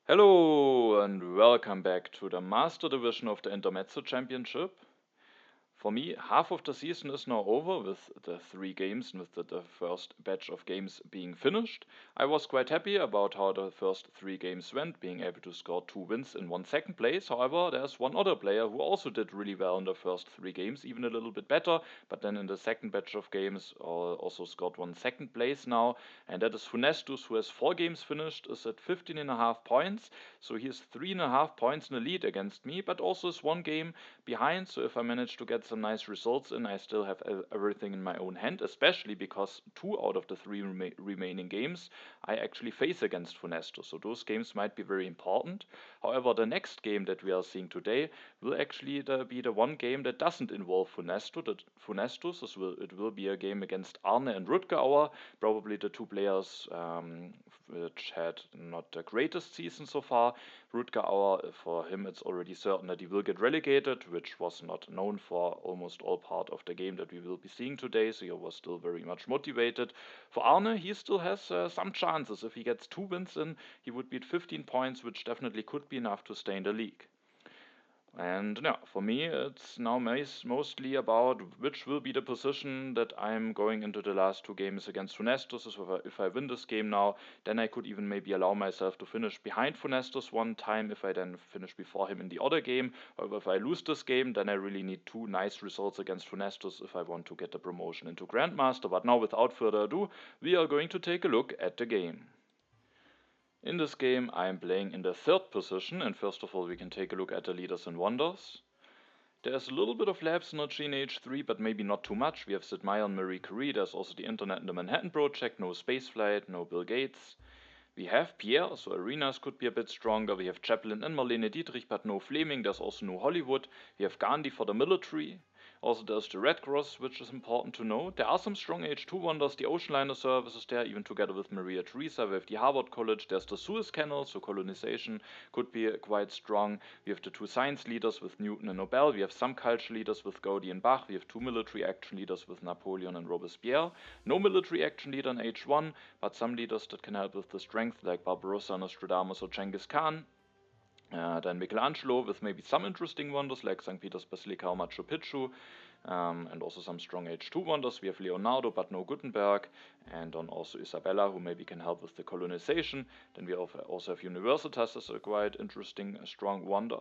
Hello and welcome back to the Master Division of the Intermezzo Championship. For me, half of the season is now over with the three games and with the first batch of games being finished. I was quite happy about how the first three games went, being able to score 2 wins in one second place. However, there's one other player who also did really well in the first three games, even a little bit better, but then in the second batch of games also scored one second place now, and that is Funestus, who has 4 games finished, is at 15.5 points, so he is 3.5 points in the lead against me, but also is 1 game behind, so if I manage to get some nice results in, I still have everything in my own hand, especially because 2 out of the 3 remaining games I actually face against Funesto, so those games might be very important. However, the next game that we are seeing today will actually be the one game that doesn't involve Funestus. It will be a game against Arne and RutgerHauer, probably the two players which had not the greatest season so far. RutgerHauer, for him it's already certain that he will get relegated, which was not known for almost all part of the game that we will be seeing today, so he was still very much motivated. For Arne, he still has some chances. If he gets 2 wins in, he would be at 15 points, which definitely could be enough to stay in the league. And yeah, for me, it's now mostly about which will be the position that I'm going into the last 2 games against Funestus. So if I win this game now, then I could even maybe allow myself to finish behind Funestus one time if I then finish before him in the other game. However, if I lose this game, then I really need 2 nice results against Funestus if I want to get the promotion into Grandmaster. But now, without further ado, we are going to take a look at the game. In this game, I am playing in the third position, and first of all we can take a look at the leaders and wonders. There's a little bit of lab synergy in H3, but maybe not too much. We have Sid Meier and Marie Curie, there's also the Internet and the Manhattan Project, no spaceflight, no Bill Gates. We have Pierre, so arenas could be a bit stronger. We have Chaplin and Marlene Dietrich, but no Fleming. There's also no Hollywood. We have Gandhi for the military. Also, there's the Red Cross, which is important to know. There are some strong H2 wonders. The Ocean Liner service is there, even together with Maria Theresa. We have the Harvard College. There's the Suez Canal, so colonization could be quite strong. We have the 2 science leaders with Newton and Nobel. We have some culture leaders with Gaudi and Bach. We have 2 military action leaders with Napoleon and Robespierre. No military action leader in H1, but some leaders that can help with the strength, like Barbarossa, Nostradamus, or Genghis Khan. Then Michelangelo with maybe some interesting wonders like St. Peter's Basilica or Machu Picchu, and also some strong H2 wonders. We have Leonardo but no Gutenberg, and then also Isabella, who maybe can help with the colonization. Then we also have Universitas as a quite interesting strong wonder.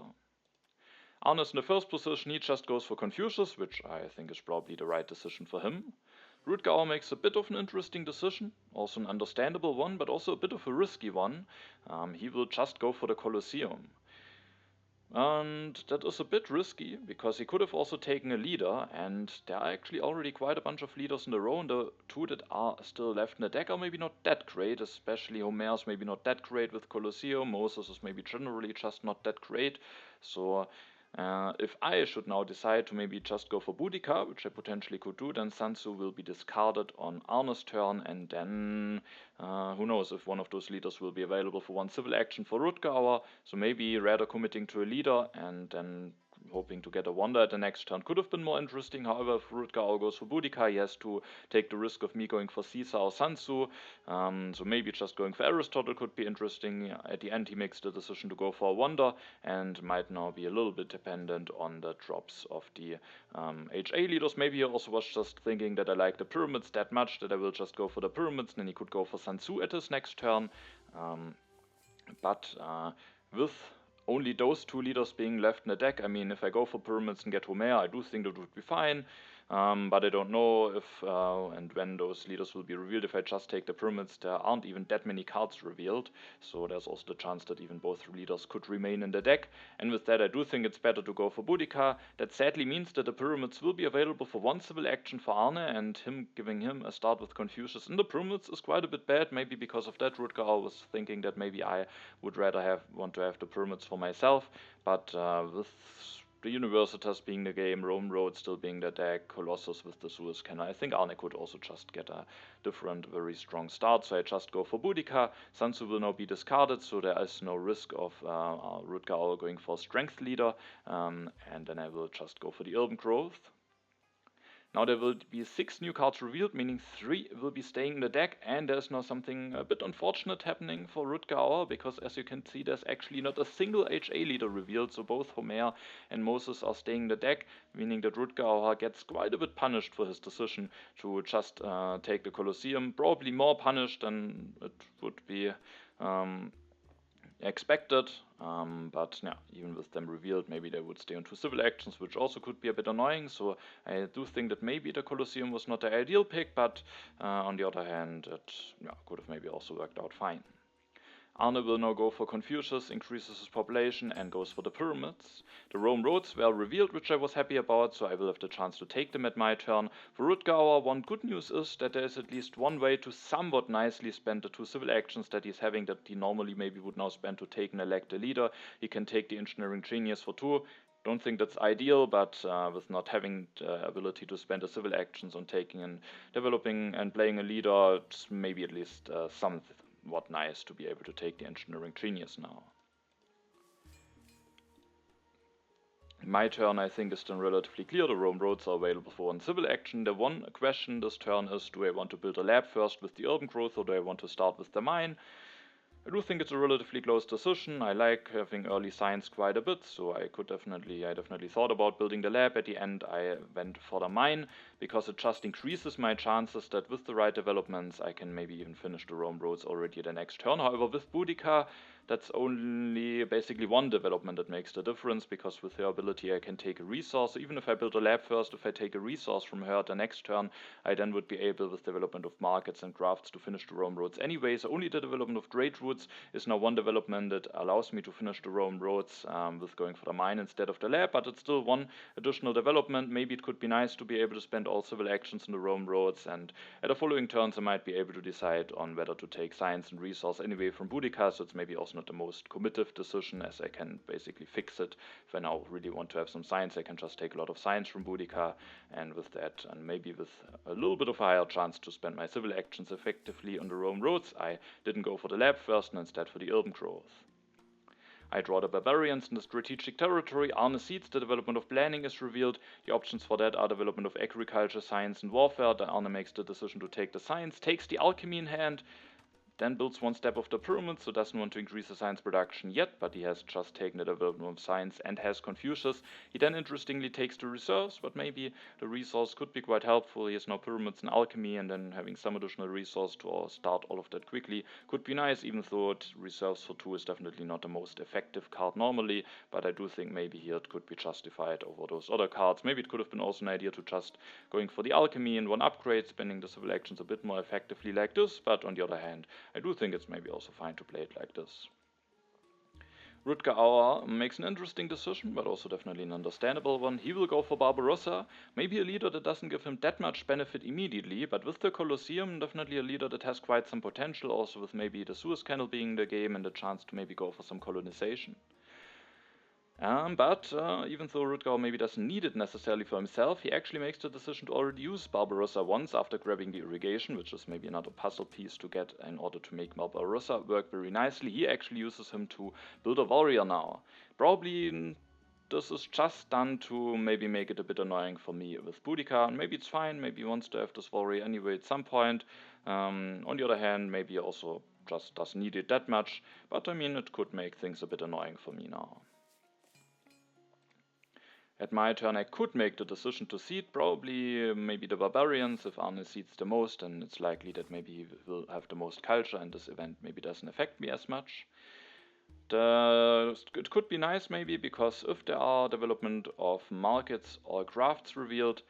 Arne is in the first position. He just goes for Confucius, which I think is probably the right decision for him. RutgerHauer makes a bit of an interesting decision, also an understandable one, but also a bit of a risky one. He will just go for the Colosseum. And that is a bit risky, because he could have also taken a leader, and there are actually already quite a bunch of leaders in the row, and the 2 that are still left in the deck are maybe not that great, especially Homer's maybe not that great with Colosseum, Moses is maybe generally just not that great, so if I should now decide to maybe just go for Boudica, which I potentially could do, then Sun Tzu will be discarded on Arne's turn, and then who knows if one of those leaders will be available for one civil action for RutgerHauer, so maybe rather committing to a leader and then hoping to get a wonder at the next turn could have been more interesting. However, if RutgerHauer goes for Boudica, he has to take the risk of me going for Caesar or Sun Tzu, so maybe just going for Aristotle could be interesting. At the end he makes the decision to go for a wonder and might now be a little bit dependent on the drops of the HA leaders. Maybe he also was just thinking that I like the pyramids that much that I will just go for the pyramids, and then he could go for Sun Tzu at his next turn. But with only those 2 leaders being left in the deck, I mean, if I go for pyramids and get Homer, I do think that would be fine. But I don't know if and when those leaders will be revealed. If I just take the pyramids, there aren't even that many cards revealed, so there's also the chance that even both leaders could remain in the deck. And with that, I do think it's better to go for Boudica. That sadly means that the pyramids will be available for one civil action for Arne, and giving him a start with Confucius in the pyramids is quite a bit bad. Maybe because of that, RutgerHauer was thinking that maybe I would rather want to have the pyramids for myself, but with the Universitas being the game, Rome Road still being the deck, Colossus with the Suez Canal, I think Arne could also just get a different, very strong start, so I just go for Boudica. Sun Tzu will now be discarded, so there is no risk of RutgerHauer going for Strength Leader, and then I will just go for the Urban Growth. Now there will be 6 new cards revealed, meaning 3 will be staying in the deck, and there's now something a bit unfortunate happening for RutgerHauer, because as you can see, there's actually not a single HA leader revealed, so both Homer and Moses are staying in the deck, meaning that RutgerHauer gets quite a bit punished for his decision to just take the Colosseum, probably more punished than it would be expected, but yeah, even with them revealed, maybe they would stay on 2 civil actions, which also could be a bit annoying. So I do think that maybe the Colosseum was not the ideal pick, but on the other hand, it could have maybe also worked out fine. Arne will now go for Confucius, increases his population, and goes for the pyramids. The Rome roads were revealed, which I was happy about, so I will have the chance to take them at my turn. For RutgerHauer, one good news is that there is at least one way to somewhat nicely spend the 2 civil actions that he's having, that he normally maybe would now spend to take and elect a leader. He can take the Engineering Genius for 2. Don't think that's ideal, but with not having the ability to spend the civil actions on taking and developing and playing a leader, it's maybe at least somewhat nice to be able to take the Engineering Genius now. My turn, I think, is then relatively clear. The Rome roads are available for 1 civil action. The one question this turn is, do I want to build a lab first with the urban growth, or do I want to start with the mine? I do think it's a relatively close decision. I like having early science quite a bit, so I definitely thought about building the lab. At the end, I went for the mine, because it just increases my chances that with the right developments, I can maybe even finish the Rome roads already the next turn. However, with Boudica, that's only basically one development that makes the difference, because with her ability I can take a resource. Even if I build a lab first, if I take a resource from her the next turn, I then would be able, with development of markets and crafts, to finish the Rome roads anyway. So only the development of trade routes is now one development that allows me to finish the Rome roads with going for the mine instead of the lab, but it's still one additional development. Maybe it could be nice to be able to spend all civil actions in the Rome roads, and at the following turns I might be able to decide on whether to take science and resource anyway from Boudica, so it's maybe also not the most committive decision, as I can basically fix it. If I now really want to have some science, I can just take a lot of science from Boudica, and with that, and maybe with a little bit of a higher chance to spend my civil actions effectively on the Rome roads, I didn't go for the lab first and instead for the urban growth. I draw the barbarians in the strategic territory. Arne seeds, the development of planning is revealed. The options for that are development of agriculture, science, and warfare. Then Arne makes the decision to take the science, takes the alchemy in hand, then builds 1 step of the pyramid, so doesn't want to increase the science production yet, but he has just taken the development of science and has Confucius. He then interestingly takes the reserves, but maybe the resource could be quite helpful. He has now pyramids and alchemy, and then having some additional resource to start all of that quickly could be nice, even though reserves for 2 is definitely not the most effective card normally, but I do think maybe here it could be justified over those other cards. Maybe it could have been also an idea to just going for the alchemy in 1 upgrade, spending the civil actions a bit more effectively like this, but on the other hand, I do think it's maybe also fine to play it like this. RutgerHauer makes an interesting decision, but also definitely an understandable one. He will go for Barbarossa, maybe a leader that doesn't give him that much benefit immediately, but with the Colosseum, definitely a leader that has quite some potential, also with maybe the Suez Canal being in the game and a chance to maybe go for some colonization. But even though RutgerHauer maybe doesn't need it necessarily for himself, he actually makes the decision to already use Barbarossa once after grabbing the irrigation, which is maybe another puzzle piece to get in order to make Barbarossa work very nicely. He actually uses him to build a warrior now. Probably this is just done to maybe make it a bit annoying for me with Boudica, and maybe it's fine, maybe he wants to have this warrior anyway at some point. On the other hand, maybe also just doesn't need it that much, but I mean, it could make things a bit annoying for me now. At my turn, I could make the decision to seed, probably maybe the barbarians. If Arne seeds the most, then it's likely that maybe he will have the most culture, and this event maybe doesn't affect me as much. It could be nice maybe, because if there are development of markets or crafts revealed,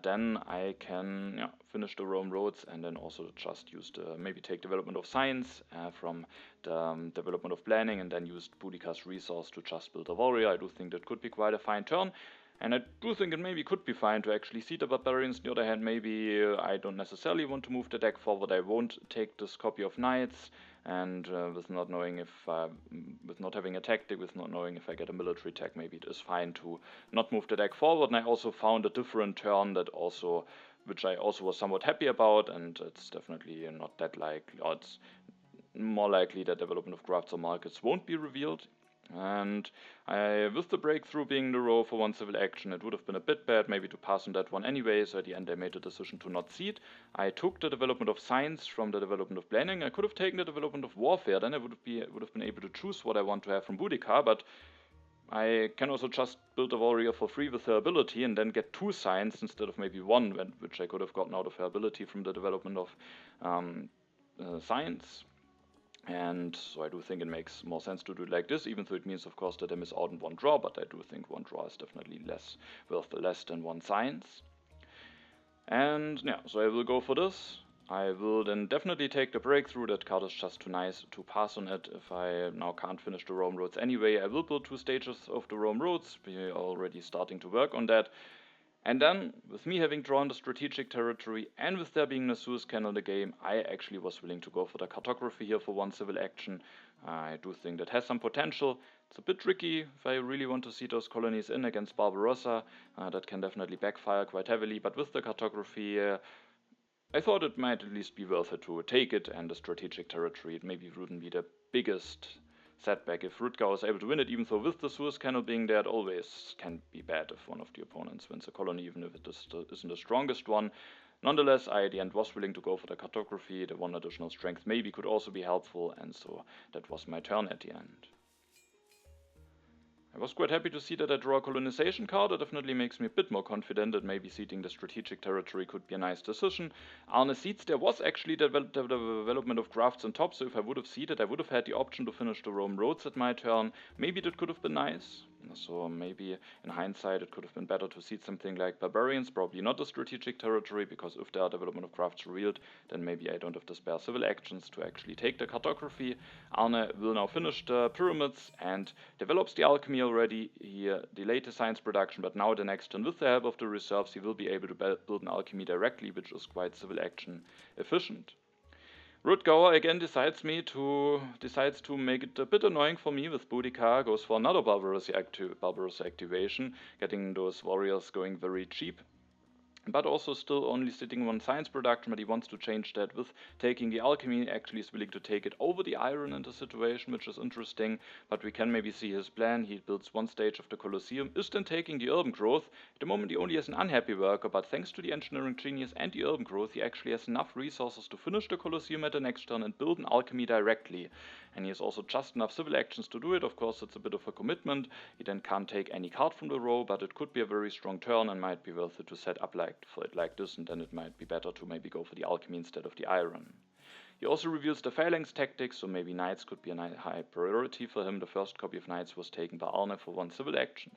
then I can finish the Rome roads, and then also just use maybe take development of science from the development of planning, and then use Boudica's resource to just build a warrior. I do think that could be quite a fine turn. And I do think it maybe could be fine to actually seed the barbarians. On the other hand, maybe I don't necessarily want to move the deck forward. I won't take this copy of knights, and with not knowing if, with not having a tactic, with not knowing if I get a military tech, maybe it is fine to not move the deck forward. And I also found a different turn which I also was somewhat happy about, and it's definitely not that likely, or it's more likely that development of crafts or markets won't be revealed. And with the breakthrough being the row for 1 civil action, it would have been a bit bad maybe to pass on that one anyway, so at the end I made the decision to not cede. I took the development of science from the development of planning. I could have taken the development of warfare, then I would have been able to choose what I want to have from Boudica, but I can also just build a warrior for free with her ability and then get 2 science instead of maybe 1, which I could have gotten out of her ability from the development of science. And so I do think it makes more sense to do it like this, even though it means, of course, that I miss out on 1 draw, but I do think 1 draw is definitely worth less than 1 science. And yeah, so I will go for this. I will then definitely take the breakthrough. That card is just too nice to pass on it. If I now can't finish the Rome roads anyway, I will build 2 stages of the Rome roads. We are already starting to work on that. And then, with me having drawn the strategic territory and with there being a Suez Canal in the game, I actually was willing to go for the cartography here for 1 civil action. I do think that has some potential. It's a bit tricky if I really want to see those colonies in against Barbarossa. That can definitely backfire quite heavily, but with the cartography, I thought it might at least be worth it to take it, and the strategic territory, it maybe wouldn't be the biggest setback if RutgerHauer is able to win it, even though with the Suez Canal being there, it always can be bad if one of the opponents wins a colony, even if it isn't the strongest one. Nonetheless, I at the end was willing to go for the cartography. The 1 additional strength maybe could also be helpful, and so that was my turn at the end. I was quite happy to see that I draw a colonization card. It definitely makes me a bit more confident that maybe ceding the strategic territory could be a nice decision. Arne cedes. There was actually the development of crafts on top, so if I would have ceded, I would have had the option to finish the Rome roads at my turn. Maybe that could have been nice. So maybe in hindsight it could have been better to cede something like barbarians, probably not a strategic territory, because if there are development of crafts revealed, then maybe I don't have to spare civil actions to actually take the cartography. Arne will now finish the pyramids and develops the alchemy already. He delayed the science production, but now the next turn, with the help of the reserves, he will be able to build an alchemy directly, which is quite civil action efficient. RutgerHauer again decides to make it a bit annoying for me with Boudica, goes for another Barbarossa activation, getting those warriors going very cheap. But also still only sitting on science production, but he wants to change that with taking the alchemy. Actually is willing to take it over the iron in the situation, which is interesting, but we can maybe see his plan. He builds 1 stage of the Colosseum, is then taking the urban growth. At the moment he only has an unhappy worker, but thanks to the engineering genius and the urban growth, he actually has enough resources to finish the Colosseum at the next turn and build an alchemy directly. And he has also just enough civil actions to do it. Of course, it's a bit of a commitment. He then can't take any card from the row, but it could be a very strong turn and might be worth it to set up like this, and then it might be better to maybe go for the alchemy instead of the iron. He also reveals the phalanx tactics, so maybe knights could be a high priority for him. The first copy of knights was taken by Arne for 1 civil action.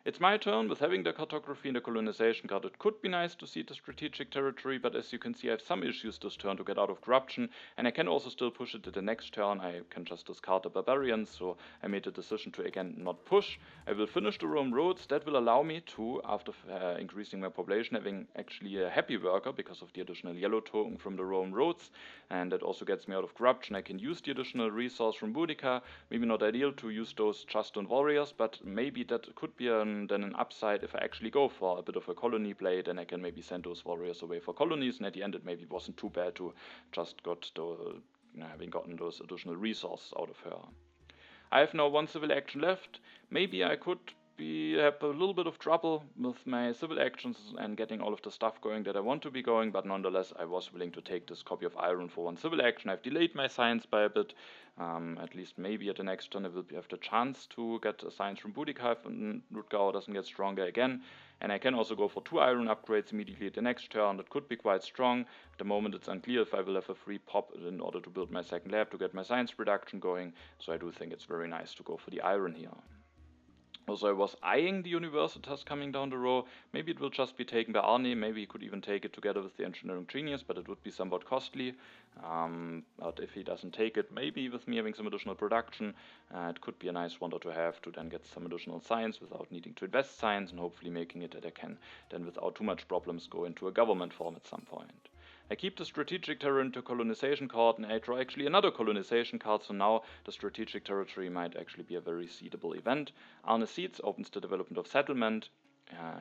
It's my turn. With having the cartography and the colonization card, it could be nice to see the strategic territory, but as you can see, I have some issues this turn to get out of corruption, and I can also still push it to the next turn. I can just discard the barbarians, so I made the decision to again not push. I will finish the Rome roads. That will allow me to, after increasing my population, having actually a happy worker because of the additional yellow token from the Rome roads, and that also gets me out of corruption. I can use the additional resource from Boudica. Maybe not ideal to use those just on warriors, but maybe that could be then an upside if I actually go for a bit of a colony play. Then I can maybe send those warriors away for colonies, and at the end it maybe wasn't too bad to just having gotten those additional resources out of her. I have now 1 civil action left. Maybe I could have a little bit of trouble with my civil actions and getting all of the stuff going that I want to be going, but nonetheless I was willing to take this copy of iron for 1 civil action. I've delayed my science by a bit. At least maybe at the next turn I will have the chance to get a science from Boudica if RutgerHauer doesn't get stronger again. And I can also go for 2 iron upgrades immediately at the next turn. That could be quite strong. At the moment it's unclear if I will have a free pop in order to build my second lab to get my science production going, so I do think it's very nice to go for the iron here. Also, I was eyeing the Universitas coming down the row. Maybe it will just be taken by Arne. Maybe he could even take it together with the Engineering Genius, but it would be somewhat costly. But if he doesn't take it, maybe with me having some additional production, it could be a nice wonder to have to then get some additional science without needing to invest science, and hopefully making it that I can then without too much problems go into a government form at some point. I keep the strategic terrain to colonization card, and I draw actually another colonization card, so now the strategic territory might actually be a very seedable event. Arne cedes, opens the development of settlement.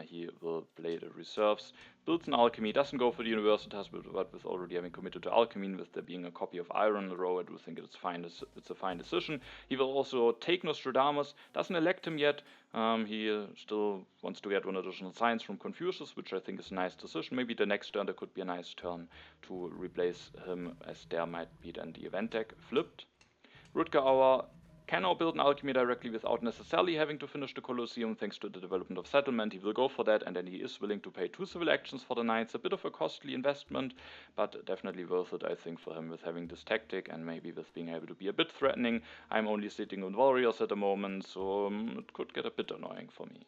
he will play the reserves, builds an alchemy, doesn't go for the Universitas, but with already having committed to alchemy, with there being a copy of Iron in the row, I do think it's fine. It's a fine decision. He will also take Nostradamus, doesn't elect him yet. He still wants to get one additional science from Confucius, which I think is a nice decision. Maybe the next turn there could be a nice turn to replace him, as there might be then the event deck flipped. RutgerHauer can now build an alchemy directly without necessarily having to finish the Colosseum thanks to the development of settlement. He will go for that, and then he is willing to pay 2 civil actions for the knights. A bit of a costly investment, but definitely worth it, I think, for him with having this tactic and maybe with being able to be a bit threatening. I'm only sitting on warriors at the moment, so it could get a bit annoying for me.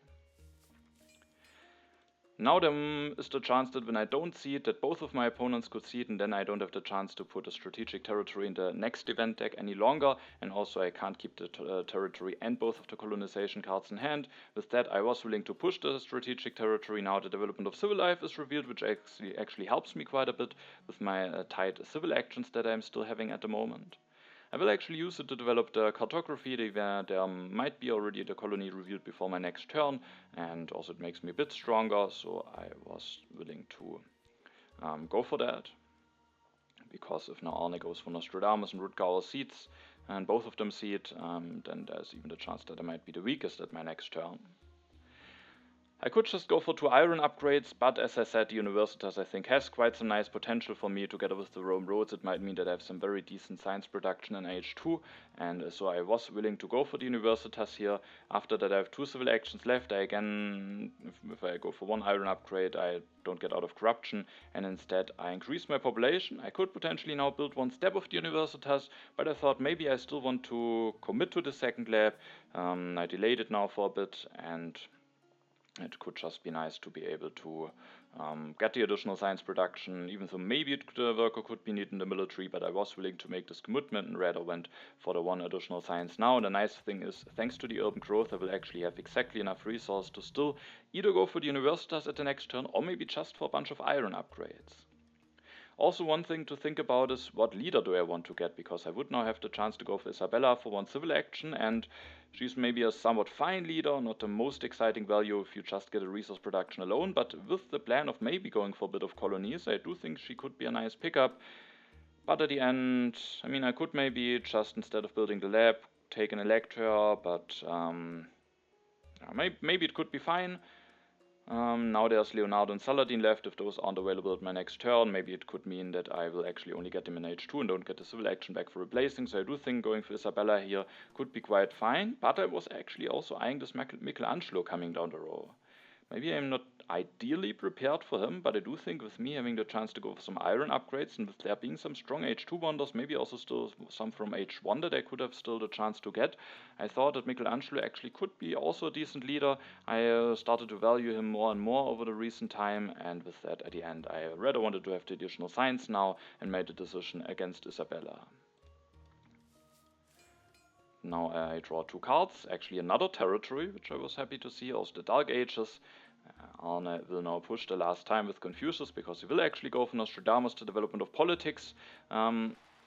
Now there is the chance that when I don't see it, that both of my opponents could see it, and then I don't have the chance to put a strategic territory in the next event deck any longer, and also I can't keep the territory and both of the colonization cards in hand. With that, I was willing to push the strategic territory. Now the development of civil life is revealed, which actually helps me quite a bit with my tight civil actions that I'm still having at the moment. I will actually use it to develop the cartography. There might be already the colony revealed before my next turn, and also it makes me a bit stronger, so I was willing to go for that. Because if now Arne goes for Nostradamus and RutgerHauer seeds, and both of them see it, then there's even the chance that I might be the weakest at my next turn. I could just go for 2 iron upgrades, but as I said, the Universitas I think has quite some nice potential for me. Together with the Rome roads, it might mean that I have some very decent science production in H2, and so I was willing to go for the Universitas here. After that I have 2 civil actions left. I again, if I go for 1 iron upgrade, I don't get out of corruption, and instead I increase my population. I could potentially now build 1 step of the Universitas, but I thought maybe I still want to commit to the second lab. I delayed it now for a bit, and it could just be nice to be able to get the additional science production, even though maybe the worker could be needed in the military, but I was willing to make this commitment and rather went for the 1 additional science now. And the nice thing is, thanks to the urban growth, I will actually have exactly enough resource to still either go for the Universitas at the next turn, or maybe just for a bunch of iron upgrades. Also, one thing to think about is what leader do I want to get, because I would now have the chance to go for Isabella for 1 civil action, and she's maybe a somewhat fine leader, not the most exciting value if you just get a resource production alone, but with the plan of maybe going for a bit of colonies, I do think she could be a nice pickup. But at the end, I mean, I could maybe just, instead of building the lab, take an Elector, but maybe it could be fine. Now there's Leonardo and Saladin left. If those aren't available at my next turn, maybe it could mean that I will actually only get them in H2 and don't get the civil action back for replacing. So I do think going for Isabella here could be quite fine, but I was actually also eyeing this Michelangelo coming down the row. Maybe I'm not ideally prepared for him, but I do think with me having the chance to go for some iron upgrades, and with there being some strong H2 wonders, maybe also still some from H1 that I could have still the chance to get, I thought that Michelangelo actually could be also a decent leader. I started to value him more and more over the recent time, and with that at the end I rather wanted to have the additional science now and made the decision against Isabella. Now I draw 2 cards, actually another territory, which I was happy to see, also the Dark Ages. Arne will now push the last time with Confucius, because he will actually go for Nostradamus. The development of politics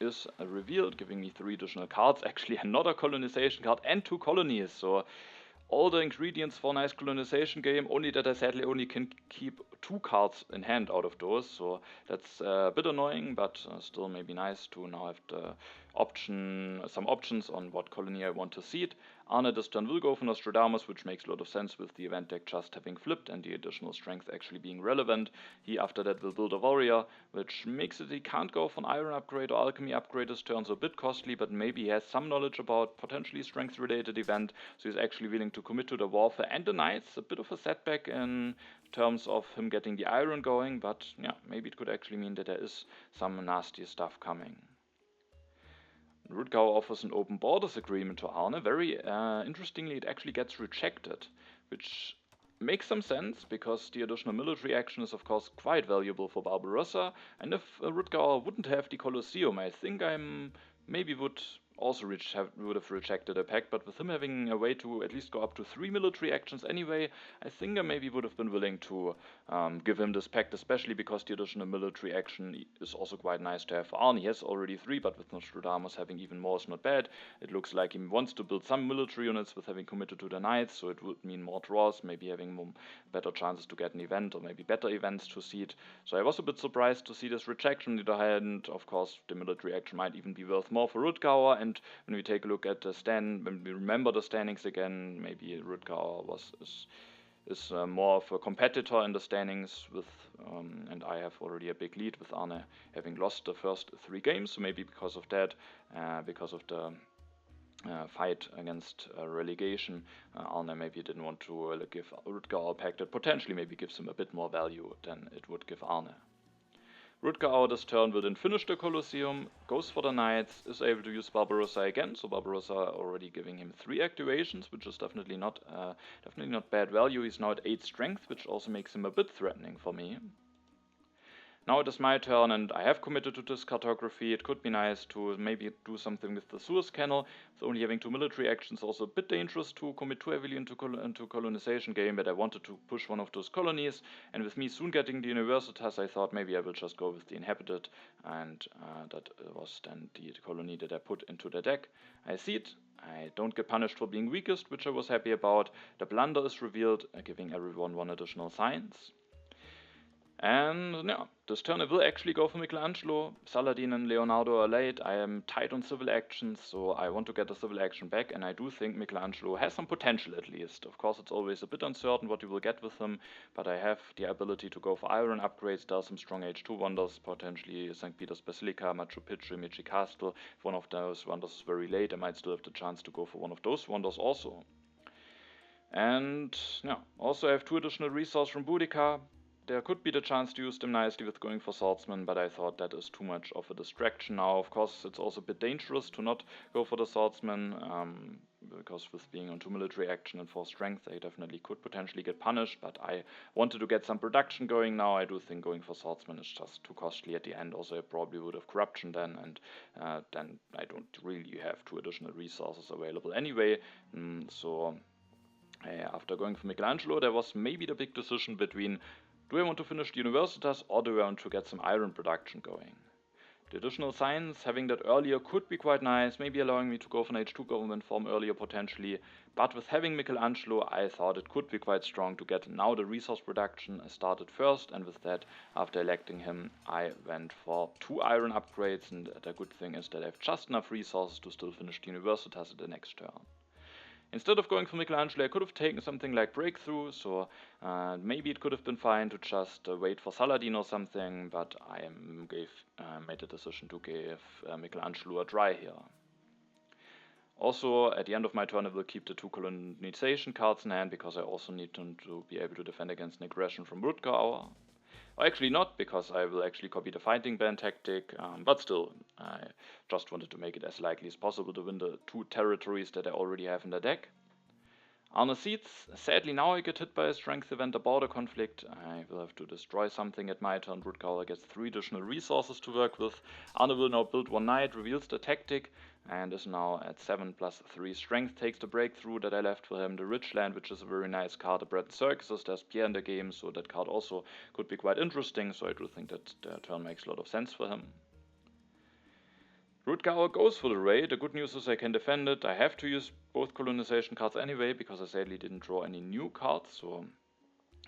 is revealed, giving me 3 additional cards, actually another colonization card and 2 colonies, so all the ingredients for a nice colonization game, only that I sadly only can keep 2 cards in hand out of those, so that's a bit annoying, but still maybe nice to now have the some options on what colony I want to seed. Arne this turn will go for Nostradamus, which makes a lot of sense with the event deck just having flipped and the additional strength actually being relevant. He after that will build a warrior, which makes it he can't go for an iron upgrade or alchemy upgrade this turn, so a bit costly, but maybe he has some knowledge about potentially strength related event, so he's actually willing to commit to the warfare and the knights. A bit of a setback in terms of him getting the iron going, but yeah, maybe it could actually mean that there is some nasty stuff coming. RutgerHauer offers an open borders agreement to Arne. Very interestingly, it actually gets rejected, which makes some sense, because the additional military action is of course quite valuable for Barbarossa, and if RutgerHauer wouldn't have the Colosseum, I think I maybe would also would have rejected a pact, but with him having a way to at least go up to 3 military actions anyway, I think I maybe would have been willing to give him this pact, especially because the additional military action is also quite nice to have for Arne. He has already 3, but with Nostradamus having even more is not bad. It looks like he wants to build some military units with having committed to the Knights, so it would mean more draws, maybe having more better chances to get an event, or maybe better events to seed. So I was a bit surprised to see this rejection. On the other hand, of course, the military action might even be worth more for RutgerHauer, and when we take a look at when we remember the standings again, maybe RutgerHauer is more of a competitor in the standings and I have already a big lead with Arne having lost the first 3 games, so maybe because of that, because of the fight against relegation, Arne maybe didn't want to give RutgerHauer a pact that potentially maybe gives him a bit more value than it would give Arne. RutgerHauer this turn will then finish the Colosseum, goes for the Knights, is able to use Barbarossa again, so Barbarossa already giving him 3 activations, which is definitely not bad value. He's now at 8 strength, which also makes him a bit threatening for me. Now it is my turn, and I have committed to this cartography. It could be nice to maybe do something with the Suez Canal. With only having 2 military actions, also a bit dangerous to commit too heavily into colonization game, but I wanted to push one of those colonies, and with me soon getting the Universitas, I thought maybe I will just go with the Inhabited, and that was then the colony that I put into the deck. I see it. I don't get punished for being weakest, which I was happy about. The Blunder is revealed, giving everyone 1 additional science. And yeah, this turn I will actually go for Michelangelo. Saladin and Leonardo are late. I am tight on civil actions, so I want to get the civil action back, and I do think Michelangelo has some potential at least. Of course, it's always a bit uncertain what you will get with him, but I have the ability to go for iron upgrades. There are some strong H2 wonders, potentially St. Peter's Basilica, Machu Picchu, Meiji Castle. If one of those wonders is very late, I might still have the chance to go for one of those wonders also. And yeah, also I have 2 additional resources from Boudica. There could be the chance to use them nicely with going for Swordsman, but I thought that is too much of a distraction now. Of course, it's also a bit dangerous to not go for the Swordsman, because with being on 2 military action and 4 strength, they definitely could potentially get punished, but I wanted to get some production going now. I do think going for Swordsman is just too costly at the end. Also, I probably would have Corruption then, and then I don't really have 2 additional resources available anyway, so after going for Michelangelo, there was maybe the big decision between, do I want to finish the Universitas or do I want to get some iron production going? The additional science, having that earlier could be quite nice, maybe allowing me to go for an H2 government form earlier potentially, but with having Michelangelo I thought it could be quite strong to get now the resource production started first, and with that, after electing him, I went for 2 iron upgrades, and the good thing is that I have just enough resources to still finish the Universitas at the next turn. Instead of going for Michelangelo, I could have taken something like Breakthrough, so maybe it could have been fine to just wait for Saladin or something, but I made the decision to give Michelangelo a try here. Also, at the end of my turn, I will keep the 2 colonization cards in hand, because I also need to be able to defend against an aggression from RutgerHauer. Or actually not, because I will actually copy the fighting band tactic, but still, I just wanted to make it as likely as possible to win the 2 territories that I already have in the deck. Arne seeds. Sadly now I get hit by a strength event, a border conflict. I will have to destroy something at my turn. RutgerHauer gets 3 additional resources to work with. Arne will now build 1 knight, reveals the tactic, and is now at 7 plus 3 strength, takes the breakthrough that I left for him, the Richland, which is a very nice card, the Bread and Circuses. There's Pierre in the game, so that card also could be quite interesting, so I do think that the turn makes a lot of sense for him. RutgerHauer goes for the raid. The good news is I can defend it. I have to use both colonization cards anyway, because I sadly didn't draw any new cards,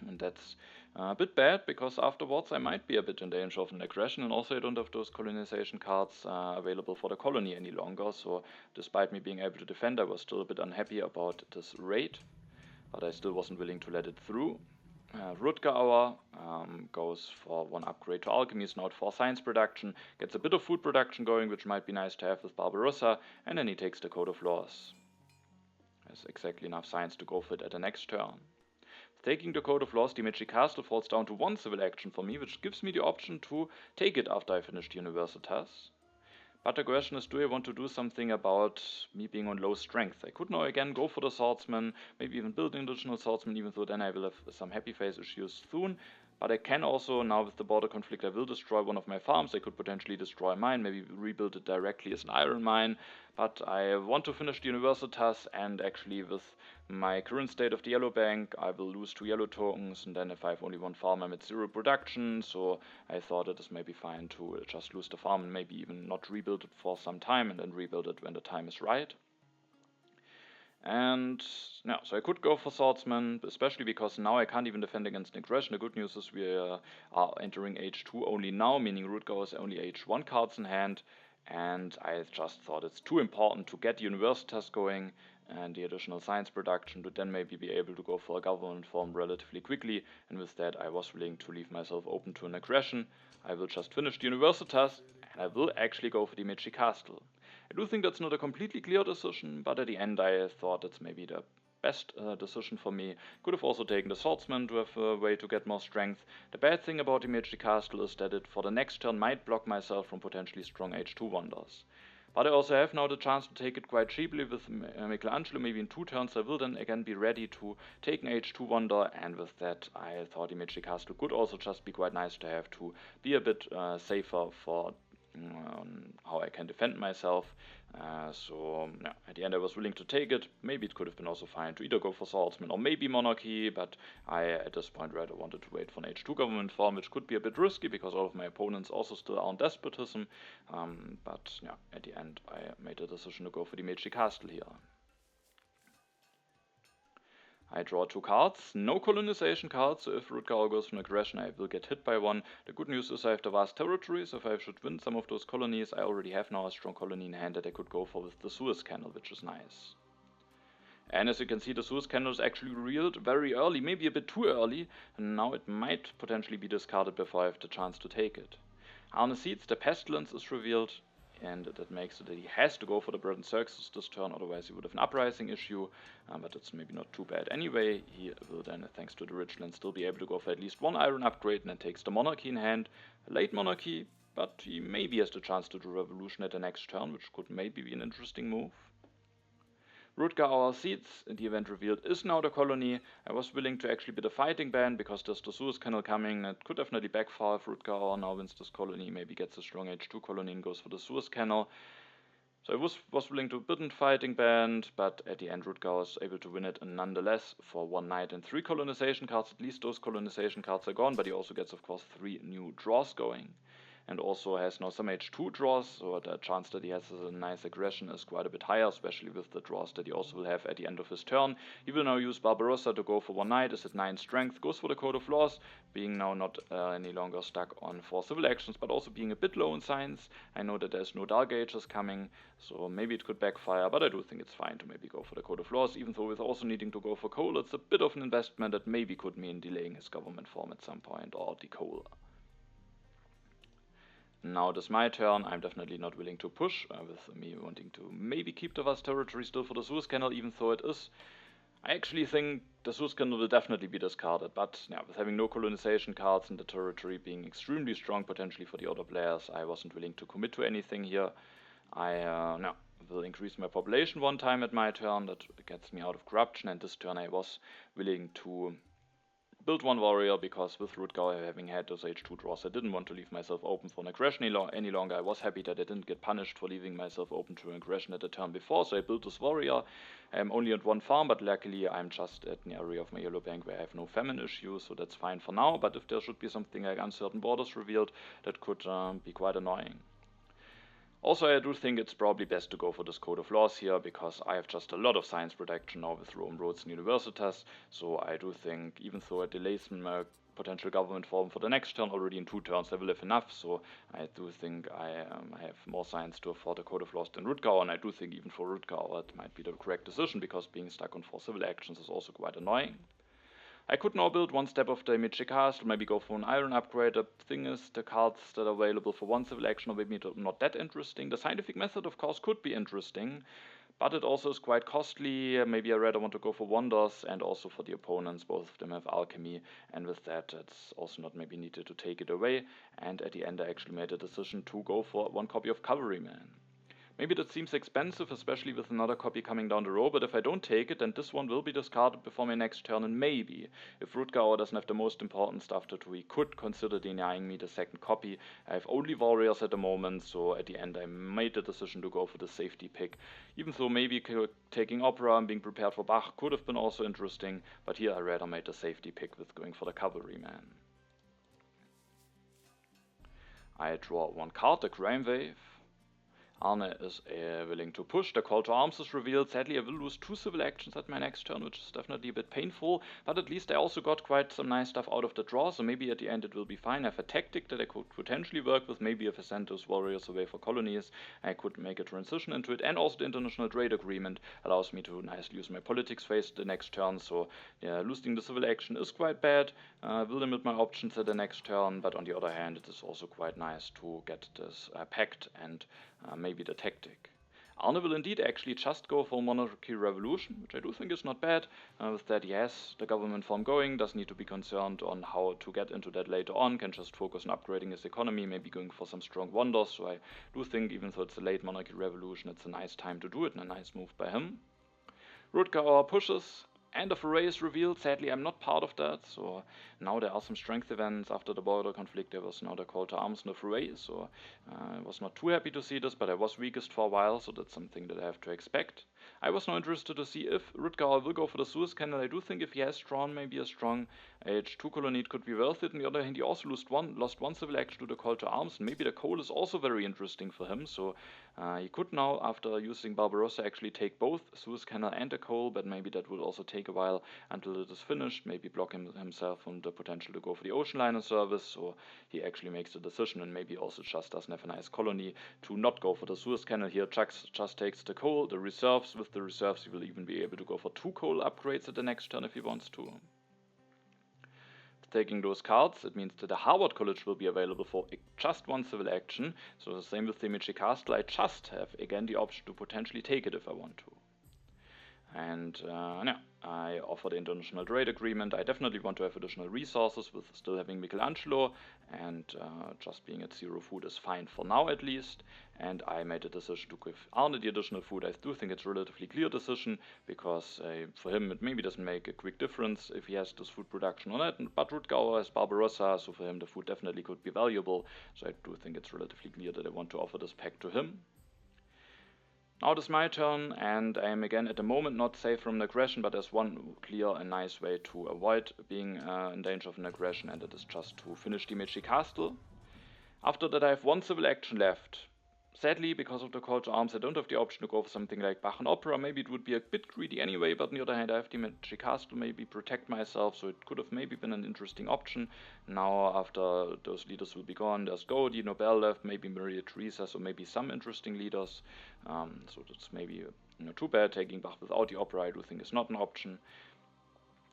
and that's a bit bad, because afterwards I might be a bit in danger of an aggression, and also I don't have those colonization cards available for the colony any longer, so despite me being able to defend, I was still a bit unhappy about this raid, but I still wasn't willing to let it through. RutgerHauer goes for 1 upgrade to alchemy, is now at 4 science production, gets a bit of food production going, which might be nice to have with Barbarossa, and then he takes the Code of Laws. Has exactly enough science to go for it at the next turn. Taking the Code of Laws, the Meiji Castle falls down to 1 civil action for me, which gives me the option to take it after I finish the Universitas. But the question is, do I want to do something about me being on low strength? I could now again go for the Swordsman, maybe even build an additional Swordsman, even though then I will have some happy face issues soon. But I can also, now with the border conflict, I will destroy one of my farms. I could potentially destroy mine, maybe rebuild it directly as an iron mine. But I want to finish the Universitas, and actually with my current state of the yellow bank, I will lose 2 yellow tokens, and then if I have only 1 farm, I'm at 0 production. So I thought it is maybe fine to just lose the farm and maybe even not rebuild it for some time and then rebuild it when the time is right. And yeah, so I could go for Swordsman, especially because now I can't even defend against an aggression. The good news is we are entering H2 only now, meaning RutgerHauer has only H1 cards in hand, and I just thought it's too important to get Universitas going and the additional science production to then maybe be able to go for a government form relatively quickly, and with that I was willing to leave myself open to an aggression. I will just finish the Universitas, and I will actually go for the Meiji Castle. I do think that's not a completely clear decision, but at the end I thought it's maybe the best decision for me. Could have also taken the Swordsman to have a way to get more strength. The bad thing about the Meiji Castle is that it for the next turn might block myself from potentially strong H2 wonders. But I also have now the chance to take it quite cheaply with Michelangelo. Maybe in 2 turns I will then again be ready to take an H2 wonder, and with that I thought the Meiji Castle could also just be quite nice to have to be a bit safer for how I can defend myself. So yeah, at the end I was willing to take it. Maybe it could have been also fine to either go for Swordsman or maybe Monarchy, but I at this point rather wanted to wait for an H2 government form, which could be a bit risky because all of my opponents also still are on despotism. But yeah, at the end I made a decision to go for the Meiji Castle here. I draw 2 cards, no colonization cards, so if RutgerHauer goes for an aggression I will get hit by 1. The good news is I have the vast territory, so if I should win some of those colonies, I already have now a strong colony in hand that I could go for with the Suez Canal, which is nice. And as you can see, the Suez Canal is actually revealed very early, maybe a bit too early, and now it might potentially be discarded before I have the chance to take it. Arne seeds, the Pestilence is revealed, and that makes it that he has to go for the Breton Circus this turn, otherwise he would have an uprising issue, but it's maybe not too bad anyway. He will then, thanks to the rich land, still be able to go for at least 1 iron upgrade, and then takes the Monarchy in hand, a late Monarchy, but he maybe has the chance to do Revolution at the next turn, which could maybe be an interesting move. RutgerHauer seeds, the event revealed, is now the colony. I was willing to actually be the fighting band because there's the Suez Canal coming. It could definitely backfire if RutgerHauer now wins this colony, maybe gets a strong H2 colony and goes for the Suez Canal. So I was willing to bid in fighting band, but at the end RutgerHauer was able to win it, and nonetheless for 1 knight and 3 colonization cards. At least those colonization cards are gone, but he also gets of course 3 new draws going. And also has now some H2 draws, so the chance that he has a nice aggression is quite a bit higher, especially with the draws that he also will have at the end of his turn. He will now use Barbarossa to go for 1 knight, is at 9 strength, goes for the Code of Laws, being now not any longer stuck on 4 civil actions, but also being a bit low in science. I know that there's no Dark Ages coming, so maybe it could backfire, but I do think it's fine to maybe go for the Code of Laws, even though with also needing to go for coal, it's a bit of an investment that maybe could mean delaying his government form at some point, or the coal. Now it is my turn. I'm definitely not willing to push, with me wanting to maybe keep the vast territory still for the Suez Canal, even though it is. I actually think the Suez Canal will definitely be discarded, but yeah, with having no colonization cards and the territory being extremely strong potentially for the other players, I wasn't willing to commit to anything here. I will increase my population 1 time at my turn, that gets me out of corruption, and this turn I was willing to build 1 warrior, because with RutgerHauer having had those H2 draws, I didn't want to leave myself open for an aggression any longer. I was happy that I didn't get punished for leaving myself open to an aggression at the turn before, so I built this warrior. I'm only at 1 farm, but luckily I'm just at an area of my yellow bank where I have no famine issues, so that's fine for now. But if there should be something like uncertain borders revealed, that could be quite annoying. Also, I do think it's probably best to go for this Code of Laws here, because I have just a lot of science protection now with Rome, Rhodes and Universitas, so I do think, even though it delays my potential government form for the next turn, already in 2 turns I will have enough, so I do think I have more science to afford a Code of Laws than RutgerHauer, and I do think even for RutgerHauer it might be the correct decision, because being stuck on 4 civil actions is also quite annoying. I could now build 1 step of the Meiji Castle, maybe go for an iron upgrade. The thing is, the cards that are available for 1 civil action are maybe not that interesting. The scientific method, of course, could be interesting, but it also is quite costly. Maybe I rather want to go for wonders, and also for the opponents, both of them have alchemy, and with that it's also not maybe needed to take it away. And at the end I actually made a decision to go for 1 copy of Cavalryman. Maybe that seems expensive, especially with another copy coming down the road, but if I don't take it, then this one will be discarded before my next turn, and maybe, if RutgerHauer doesn't have the most important stuff to do, he could consider denying me the second copy. I have only warriors at the moment, so at the end I made the decision to go for the safety pick, even though maybe taking Opera and being prepared for Bach could have been also interesting, but here I rather made the safety pick with going for the cavalryman. I draw one card, the Crime Wave. Arne is willing to push. The call to arms is revealed. Sadly, I will lose 2 civil actions at my next turn, which is definitely a bit painful, but at least I also got quite some nice stuff out of the draw, so maybe at the end it will be fine. I have a tactic that I could potentially work with. Maybe if I send those warriors away for colonies, I could make a transition into it, and also the international trade agreement allows me to nicely use my politics phase the next turn, so yeah, losing the civil action is quite bad. Will limit my options at the next turn, but on the other hand, it is also quite nice to get this pact and maybe the tactic. Arne will indeed actually just go for monarchy revolution, which I do think is not bad. With that, yes, the government form going, doesn't need to be concerned on how to get into that later on, can just focus on upgrading his economy, maybe going for some strong wonders. So I do think, even though it's a late monarchy revolution, it's a nice time to do it and a nice move by him. RutgerHauer pushes. End of Array is revealed. Sadly, I'm not part of that, so now there are some strength events. After the border conflict, there was now the call to arms of Array, so I was not too happy to see this, but I was weakest for a while, so that's something that I have to expect. I was now interested to see if RutgerHauer will go for the Suez Canal. I do think if he has drawn maybe a strong H2 colony, it could be worth it. On the other hand, he also lost one civil action to the call to arms, and maybe the coal is also very interesting for him, so he could now, after using Barbarossa, actually take both Suez Canal and the coal, but maybe that will also take a while until it is finished, maybe block himself from the potential to go for the ocean liner service, so he actually makes the decision, and maybe also just doesn't have a nice colony to not go for the Suez Canal here. Just takes the coal, the reserves. With the reserves, he will even be able to go for 2 coal upgrades at the next turn if he wants to. Taking those cards, it means that the Harvard College will be available for just 1 civil action, so the same with the Medici Castle. I just have again the option to potentially take it if I want to. And yeah, I offer the international trade agreement. I definitely want to have additional resources with still having Michelangelo, and just being at 0 food is fine for now at least. And I made a decision to give Arne the additional food. I do think it's a relatively clear decision, because for him it maybe doesn't make a quick difference if he has this food production or not, but RutgerHauer has Barbarossa, so for him the food definitely could be valuable. So I do think it's relatively clear that I want to offer this pack to him. Now it is my turn, and I am again at the moment not safe from an aggression, but there's one clear and nice way to avoid being in danger of an aggression, and it is just to finish the Medici Castle. After that I have 1 civil action left. Sadly, because of the call to arms, I don't have the option to go for something like Bach and Opera. Maybe it would be a bit greedy anyway, but on the other hand I have the Medici Castle to maybe protect myself, so it could have maybe been an interesting option. Now after those leaders will be gone, there's Gaudi, Nobel left, maybe Maria Theresa, so maybe some interesting leaders. So that's maybe too bad. Taking Bach without the Opera I do think is not an option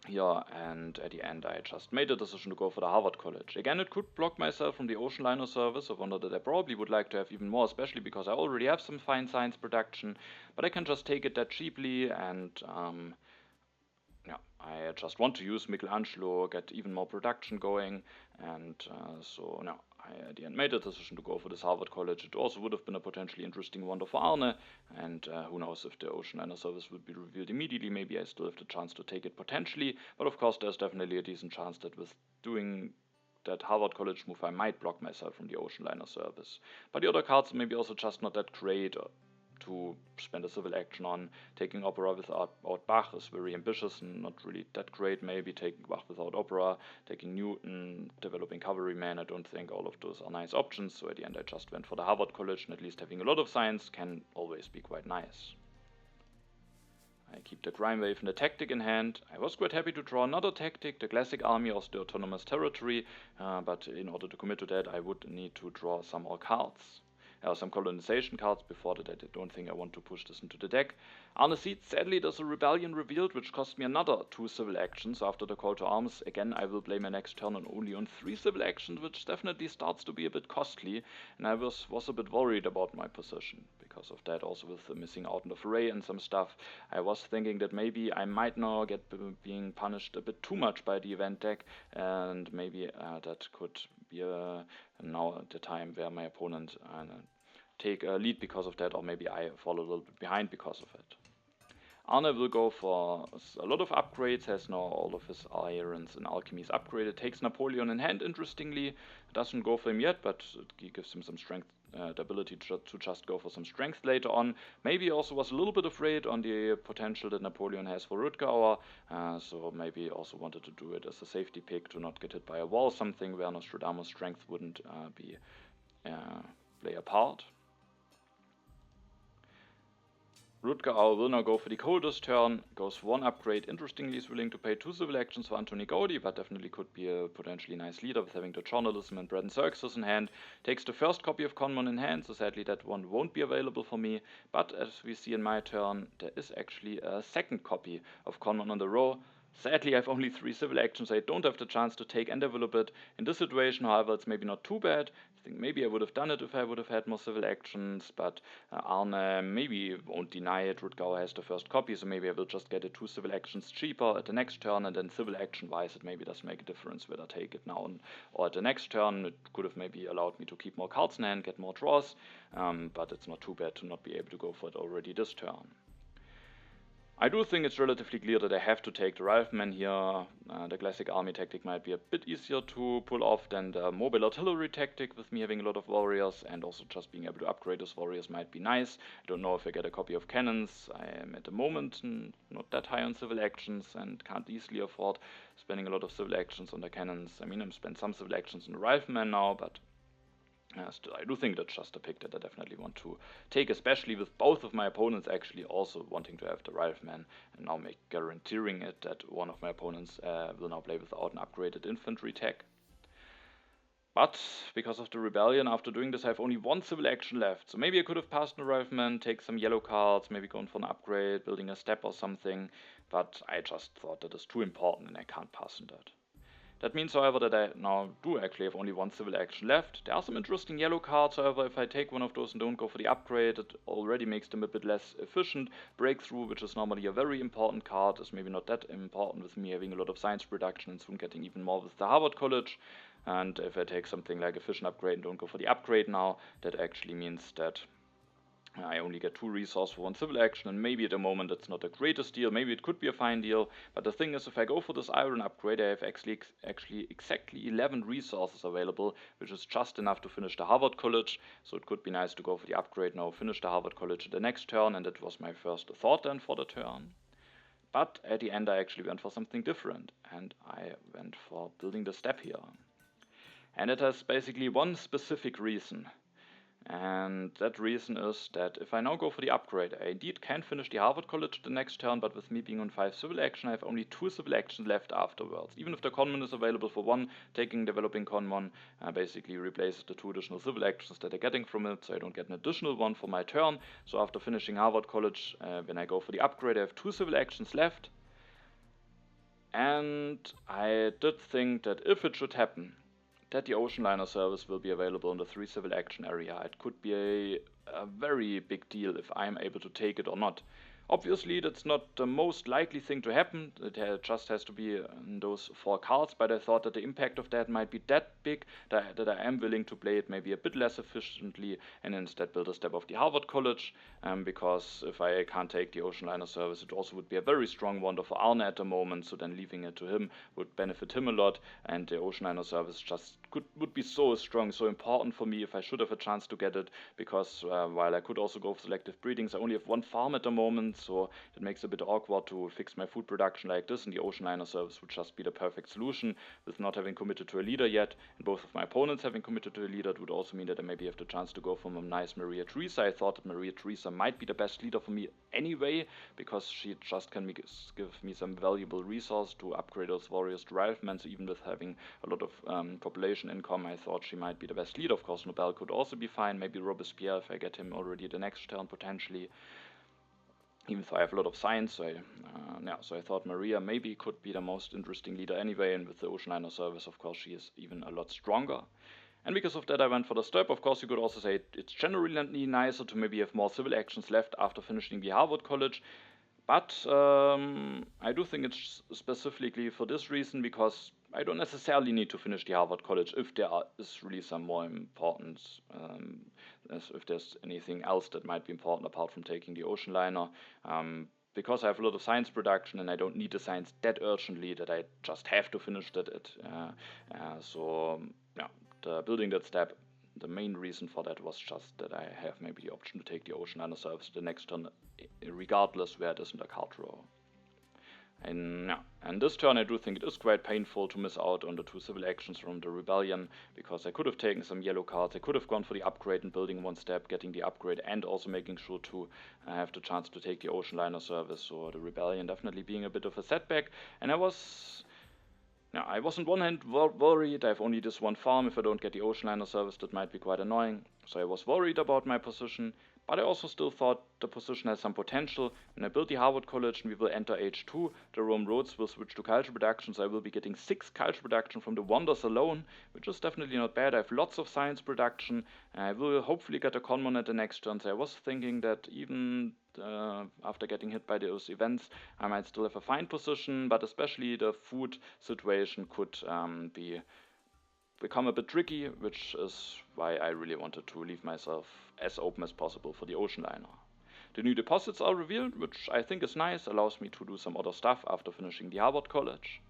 here, and at the end I just made the decision to go for the Harvard College. Again, it could block myself from the ocean liner service, a wonder that I probably would like to have even more, especially because I already have some fine science production, but I can just take it that cheaply, and yeah, I just want to use Michelangelo, get even more production going, and so now I at the end made the decision to go for this Harvard College. It also would have been a potentially interesting wonder for Arne, and who knows if the ocean liner service would be revealed immediately. Maybe I still have the chance to take it potentially, but of course there's definitely a decent chance that with doing that Harvard College move I might block myself from the ocean liner service. But the other cards maybe also just not that great to spend a civil action on. Taking Opera without Bach is very ambitious and not really that great. Maybe taking Bach without Opera, taking Newton, developing Cavalryman, I don't think all of those are nice options, so at the end I just went for the Harvard College, and at least having a lot of science can always be quite nice. I keep the Crime Wave and the Tactic in hand. I was quite happy to draw another tactic, the Classic Army of the Autonomous Territory, but in order to commit to that I would need to draw some more cards. Some colonization cards. Before that I don't think I want to push this into the deck. Arne Seeds, sadly there's a rebellion revealed, which cost me another 2 civil actions after the call to arms. Again, I will play my next turn only on 3 civil actions, which definitely starts to be a bit costly, and I was a bit worried about my position. Because of that, also with the missing out on the array and some stuff, I was thinking that maybe I might now get being punished a bit too much by the event deck, and maybe that could be now the time where my opponent take a lead because of that, or maybe I fall a little bit behind because of it. Arne will go for a lot of upgrades, has now all of his irons and alchemies upgraded, takes Napoleon in hand, interestingly. Doesn't go for him yet, but it gives him some strength, the ability to just go for some strength later on. Maybe also was a little bit afraid on the potential that Napoleon has for RutgerHauer, so maybe also wanted to do it as a safety pick to not get hit by a wall, something where Nostradamus' strength wouldn't play a part. RutgerHauer will now go for the coldest turn, goes for one upgrade. Interestingly, he's willing to pay 2 civil actions for Antony Gaudi, but definitely could be a potentially nice leader with having the journalism and Braden Xerxes in hand. Takes the first copy of Conmon in hand, so sadly that one won't be available for me. But as we see in my turn, there is actually a second copy of Conmon on the row. Sadly, I have only 3 civil actions, I don't have the chance to take and develop it. In this situation, however, it's maybe not too bad. I think maybe I would have done it if I would have had more civil actions, but Arne maybe won't deny it. RutgerHauer has the first copy, so maybe I will just get it 2 civil actions cheaper at the next turn, and then civil action-wise, it maybe doesn't make a difference whether I take it now or at the next turn. It could have maybe allowed me to keep more cards in hand, get more draws, but it's not too bad to not be able to go for it already this turn. I do think it's relatively clear that I have to take the rifleman here. The classic army tactic might be a bit easier to pull off than the mobile artillery tactic, with me having a lot of warriors, and also just being able to upgrade those warriors might be nice. I don't know if I get a copy of cannons. I am at the moment not that high on civil actions and can't easily afford spending a lot of civil actions on the cannons. I mean, I've spent some civil actions on the rifleman now, but still, I do think that's just a pick that I definitely want to take, especially with both of my opponents actually also wanting to have the rifleman, and now guaranteeing it that one of my opponents will now play without an upgraded infantry tech. But because of the rebellion, after doing this, I have only 1 civil action left. So maybe I could have passed the rifleman, take some yellow cards, maybe going for an upgrade, building a step or something. But I just thought that is too important and I can't pass on that. That means, however, that I now do actually have only 1 civil action left. There are some interesting yellow cards, however, if I take one of those and don't go for the upgrade, it already makes them a bit less efficient. Breakthrough, which is normally a very important card, is maybe not that important with me having a lot of science production and soon getting even more with the Harvard College. And if I take something like efficient upgrade and don't go for the upgrade now, that actually means that I only get 2 resources for 1 civil action, and maybe at the moment it's not the greatest deal, maybe it could be a fine deal, but the thing is, if I go for this iron upgrade, I have actually exactly 11 resources available, which is just enough to finish the Harvard College, so it could be nice to go for the upgrade now, finish the Harvard College the next turn, and that was my first thought then for the turn. But at the end I actually went for something different, and I went for building the step here. And it has basically one specific reason. And that reason is that if I now go for the upgrade, I indeed can finish the Harvard College the next turn, but with me being on 5 civil action, I have only 2 civil actions left afterwards. Even if the Conmon is available for 1, taking developing Conmon basically replaces the 2 additional civil actions that I'm getting from it, so I don't get an additional one for my turn. So after finishing Harvard College, when I go for the upgrade, I have 2 civil actions left. And I did think that if it should happen, that the ocean liner service will be available in the 3 civil action area. It could be a very big deal if I'm able to take it or not. Obviously, that's not the most likely thing to happen. It just has to be in those 4 cards, but I thought that the impact of that might be that big that I am willing to play it maybe a bit less efficiently and instead build a step of the Harvard College, because if I can't take the ocean liner service, it also would be a very strong wonder for Arne at the moment, so then leaving it to him would benefit him a lot, and the ocean liner service just would be so strong, so important for me if I should have a chance to get it, because while I could also go for selective breedings, I only have 1 farm at the moment, so it makes it a bit awkward to fix my food production like this, and the ocean liner service would just be the perfect solution. With not having committed to a leader yet, and both of my opponents having committed to a leader, it would also mean that I maybe have the chance to go for a nice Maria Theresa. I thought that Maria Theresa might be the best leader for me anyway, because she just can give me some valuable resource to upgrade those warriors to riflemen, so even with having a lot of population income, I thought she might be the best leader. Of course, Nobel could also be fine, maybe Robespierre if I get him already the next turn potentially. Even though I have a lot of science, so I thought Maria maybe could be the most interesting leader anyway, and with the ocean liner service, of course, she is even a lot stronger. And because of that, I went for the step. Of course, you could also say it's generally nicer to maybe have more civil actions left after finishing the Harvard College, but I do think it's specifically for this reason, because I don't necessarily need to finish the Harvard College if there is really some more important, as if there's anything else that might be important apart from taking the ocean liner. Because I have a lot of science production and I don't need the science that urgently that I just have to finish that. Building that step, the main reason for that was just that I have maybe the option to take the ocean liner service the next turn, regardless where it is in the card draw. And this turn I do think it is quite painful to miss out on the 2 civil actions from the rebellion, because I could have taken some yellow cards, I could have gone for the upgrade and building 1 step, getting the upgrade and also making sure to have the chance to take the ocean liner service, so the rebellion definitely being a bit of a setback. And I was on one hand worried, I have only this 1 farm, if I don't get the ocean liner service that might be quite annoying, so I was worried about my position. But I also still thought the position has some potential. When I build the Harvard College and we will enter H2, the Rome roads will switch to culture production, so I will be getting 6 culture production from the wonders alone, which is definitely not bad. I have lots of science production, and I will hopefully get a Conmon at the next turn, so I was thinking that even after getting hit by those events, I might still have a fine position, but especially the food situation could become a bit tricky, which is why I really wanted to leave myself as open as possible for the ocean liner. The new deposits are revealed, which I think is nice, allows me to do some other stuff after finishing the Harvard College.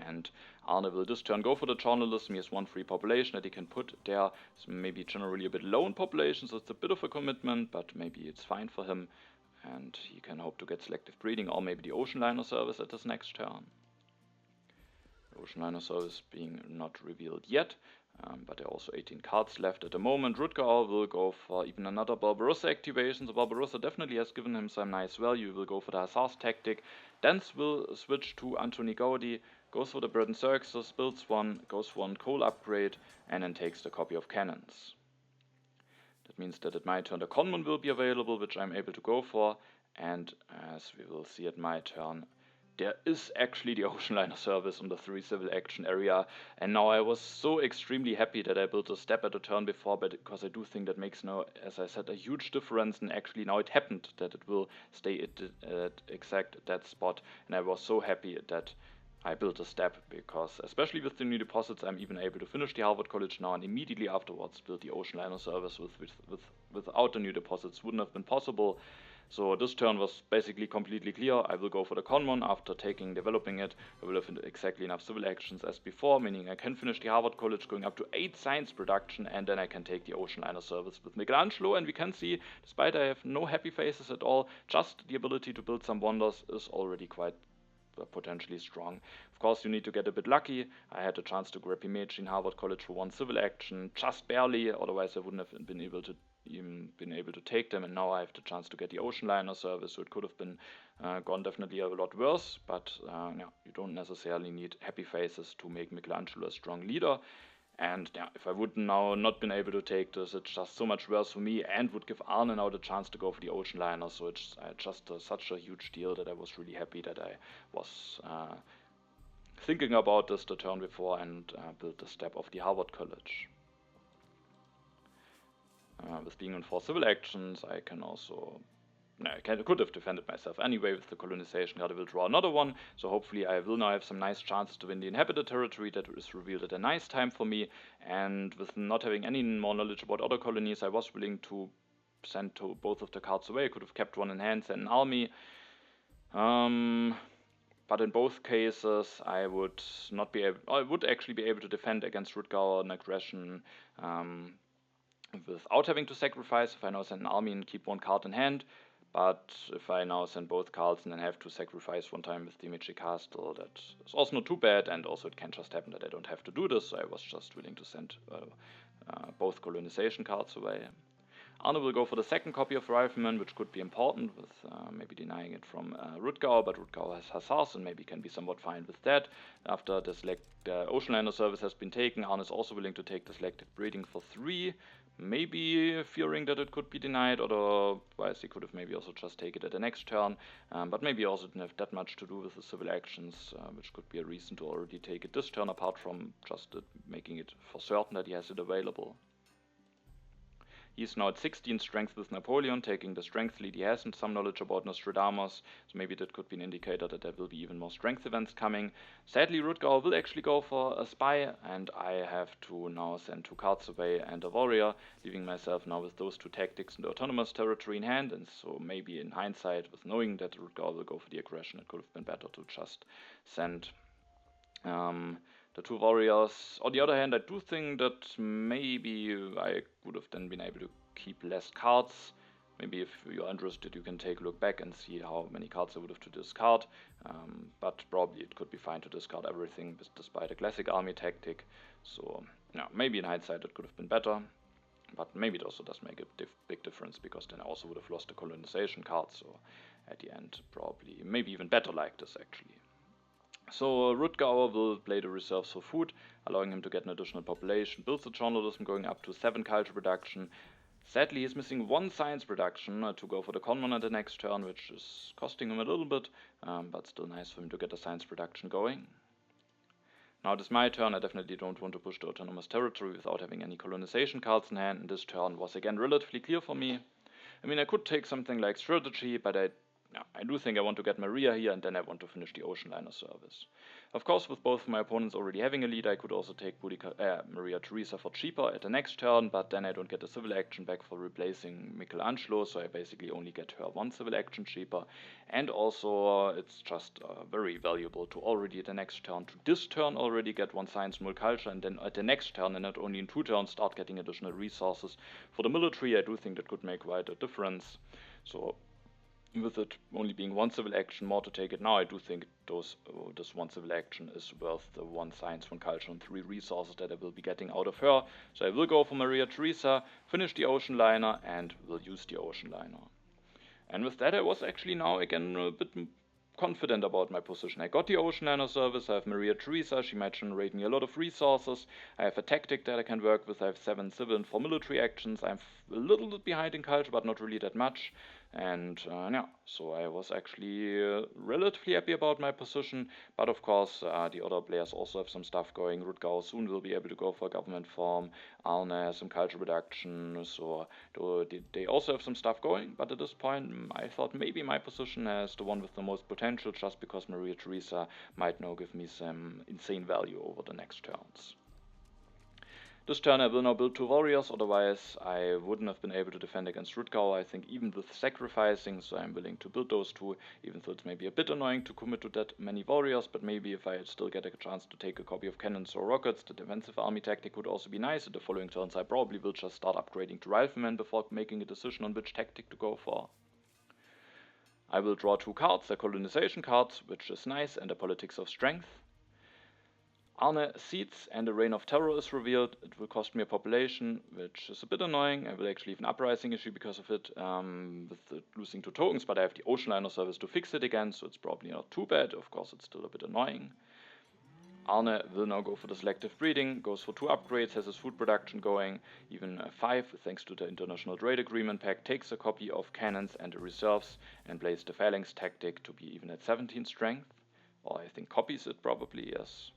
And Arne will this turn go for the journalism. He has 1 free population that he can put there. It's maybe generally a bit low in population, so it's a bit of a commitment, but maybe it's fine for him. And he can hope to get selective breeding or maybe the ocean liner service at his next turn. Ocean liner service being not revealed yet, but there are also 18 cards left at the moment. RutgerHauer will go for even another Barbarossa activation, so Barbarossa definitely has given him some nice value. He will go for the Hussars tactic. Dance will switch to Anthony Gaudi, goes for the Burden Circus, builds 1, goes for 1 coal upgrade, and then takes the copy of cannons. That means that at my turn the Conmon will be available, which I'm able to go for, and as we will see at my turn, there is actually the ocean liner service on the 3 civil action area, and now I was so extremely happy that I built a step at the turn before, because I do think that makes now, as I said, a huge difference, and actually now it happened that it will stay at exact that spot, and I was so happy that I built a step, because especially with the new deposits I'm even able to finish the Harvard College now and immediately afterwards build the ocean liner service without the new deposits wouldn't have been possible. So this turn was basically completely clear. I will go for the Conmon after developing it. I will have exactly enough civil actions as before, meaning I can finish the Harvard College going up to 8 science production, and then I can take the ocean liner service with Michelangelo. And we can see, despite I have no happy faces at all, just the ability to build some wonders is already quite potentially strong. Of course, you need to get a bit lucky. I had a chance to grab Image in Harvard College for 1 civil action, just barely, otherwise I wouldn't have been able to take them, and now I have the chance to get the ocean liner service, so it could have been gone definitely a lot worse, but you don't necessarily need happy faces to make Michelangelo a strong leader. And if I would now not been able to take this, it's just so much worse for me and would give Arne now the chance to go for the ocean liner. So it's just such a huge deal that I was really happy that I was thinking about this the turn before and built the step of the Harvard College. With being on 4 civil actions, I can also... I could have defended myself anyway with the colonization card. I will draw another one, so hopefully I will now have some nice chances to win the inhabited territory. That is revealed at a nice time for me, and with not having any more knowledge about other colonies, I was willing to send both of the cards away. I could have kept 1 in hand, sent an army, but in both cases I would actually be able to defend against RutgerHauer and aggression without having to sacrifice if I now send an army and keep 1 card in hand. But if I now send both cards and then have to sacrifice 1 time with the Image Castle, that is also not too bad, and also it can just happen that I don't have to do this, so I was just willing to send both colonization cards away. Arne will go for the 2nd copy of Rifleman, which could be important, with maybe denying it from RutgerHauer, but RutgerHauer has Hussars and maybe can be somewhat fine with that. After the Ocean Liner service has been taken, Arne is also willing to take the selective breeding for 3, maybe fearing that it could be denied, otherwise he could have maybe also just take it at the next turn, but maybe also didn't have that much to do with the civil actions, which could be a reason to already take it this turn, apart from just making it for certain that he has it available. He's now at 16 strength with Napoleon, taking the strength lead he has and some knowledge about Nostradamus, so maybe that could be an indicator that there will be even more strength events coming. Sadly, RutgerHauer will actually go for a spy, and I have to now send 2 cards away and a warrior, leaving myself now with those 2 tactics in the autonomous territory in hand, and so maybe in hindsight, with knowing that RutgerHauer will go for the aggression, it could have been better to just send the 2 warriors. On the other hand, I do think that maybe I would have then been able to keep less cards. Maybe if you're interested, you can take a look back and see how many cards I would have to discard. But probably it could be fine to discard everything despite a classic army tactic. So yeah, maybe in hindsight it could have been better. But maybe it also does make a big difference, because then I also would have lost the colonization card. So at the end, probably maybe even better like this actually. So RutgerHauer will play the reserves for food, allowing him to get an additional population, builds the journalism going up to 7 culture production. Sadly, he's missing 1 science production to go for the Conmon at the next turn, which is costing him a little bit, but still nice for him to get a science production going. Now it is my turn. I definitely don't want to push the autonomous territory without having any colonization cards in hand, and this turn was again relatively clear for me. I mean, I could take something like strategy, but I do think I want to get Maria here, and then I want to finish the ocean liner service. Of course, with both of my opponents already having a lead, I could also take Maria Theresa for cheaper at the next turn, but then I don't get a civil action back for replacing Michelangelo, so I basically only get her 1 civil action cheaper. And also, it's just very valuable to already at the next turn, to this turn already get 1 science and culture, and then at the next turn, and not only in 2 turns, start getting additional resources for the military. I do think that could make quite a difference. So with it only being 1 civil action more to take it now, I do think this 1 civil action is worth the 1 science, 1 culture, and 3 resources that I will be getting out of her. So I will go for Maria Theresa, finish the ocean liner, and will use the ocean liner. And with that, I was actually now again a bit confident about my position. I got the ocean liner service, I have Maria Theresa, she might generate me a lot of resources, I have a tactic that I can work with, I have 7 civil and 4 military actions, I'm a little bit behind in culture, but not really that much. And yeah, so I was actually relatively happy about my position, but of course the other players also have some stuff going. RutgerHauer soon will be able to go for a government form, Arne has some culture reduction, so they also have some stuff going, but at this point I thought maybe my position as the one with the most potential, just because Maria Theresa might now give me some insane value over the next turns. This turn I will now build 2 warriors, otherwise I wouldn't have been able to defend against RutgerHauer, I think, even with sacrificing, so I'm willing to build those 2, even though it's maybe a bit annoying to commit to that many warriors, but maybe if I still get a chance to take a copy of cannons or rockets, the defensive army tactic would also be nice. In the following turns I probably will just start upgrading to riflemen before making a decision on which tactic to go for. I will draw 2 cards, the colonization cards, which is nice, and the politics of strength. Arne seeds and the Reign of Terror is revealed. It will cost me a population, which is a bit annoying. I will actually have an uprising issue because of it, with losing 2 tokens, but I have the ocean liner service to fix it again, so it's probably not too bad. Of course, it's still a bit annoying. Arne will now go for the selective breeding, goes for 2 upgrades, has his food production going, even 5 thanks to the International Trade Agreement pack, takes a copy of cannons and the reserves, and plays the phalanx tactic to be even at 17 strength, or I think copies it probably, yes.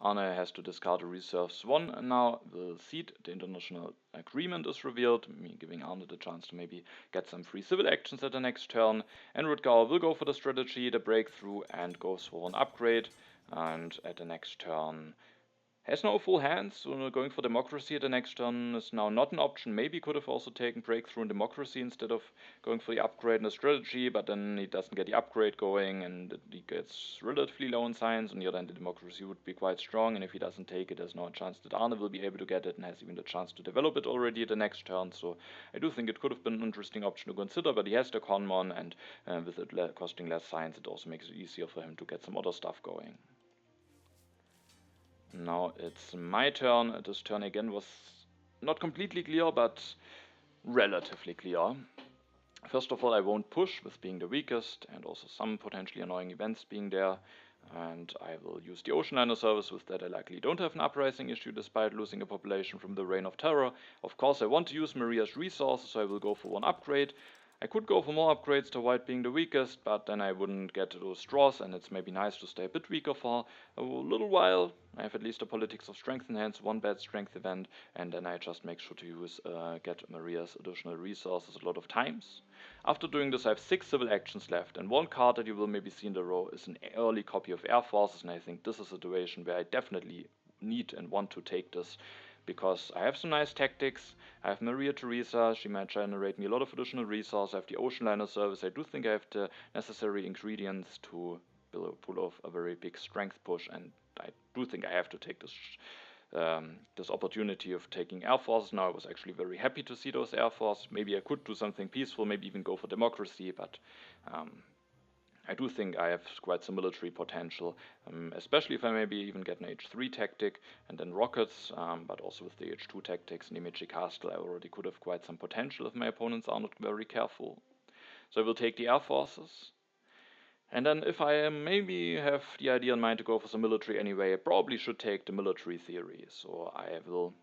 Arne has to discard the reserves 1, and now the seed, the international agreement, is revealed, me giving Arne the chance to maybe get some free civil actions at the next turn. And RutgerHauer will go for the strategy, the breakthrough, and goes for an upgrade. And at the next turn has no full hands, so going for democracy at the next turn is now not an option. Maybe could have also taken breakthrough in democracy instead of going for the upgrade in the strategy, but then he doesn't get the upgrade going and he gets relatively low in science. On the other hand, the democracy would be quite strong, and if he doesn't take it, there's no chance that Arne will be able to get it, and has even the chance to develop it already at the next turn. So I do think it could have been an interesting option to consider, but he has the Conmon, and with it costing less science, it also makes it easier for him to get some other stuff going. Now it's my turn. This turn again was not completely clear, but relatively clear. First of all, I won't push with being the weakest, and also some potentially annoying events being there. And I will use the ocean liner service. With that I likely don't have an uprising issue despite losing a population from the Reign of Terror. Of course I want to use Maria's resources, so I will go for 1 upgrade. I could go for more upgrades to avoid being the weakest, but then I wouldn't get those draws, and it's maybe nice to stay a bit weaker for a little while. I have at least a Politics of Strength in hands, one bad strength event, and then I just make sure to use get Maria's additional resources a lot of times. After doing this, I have 6 civil actions left, and one card that you will maybe see in the row is an early copy of Air Forces, and I think this is a situation where I definitely need and want to take this, because I have some nice tactics. I have Maria Theresa, she might generate me a lot of additional resources. I have the Ocean Liner service. I do think I have the necessary ingredients to pull off a very big strength push, and I do think I have to take this opportunity of taking Air Force. Now I was actually very happy to see those Air Force. Maybe I could do something peaceful, maybe even go for democracy, but I do think I have quite some military potential, especially if I maybe even get an H3 tactic and then rockets, but also with the H2 tactics and Nemichi Castle I already could have quite some potential if my opponents are not very careful. So I will take the Air Forces. And then if I maybe have the idea in mind to go for some military anyway, I probably should take the military theory. So I will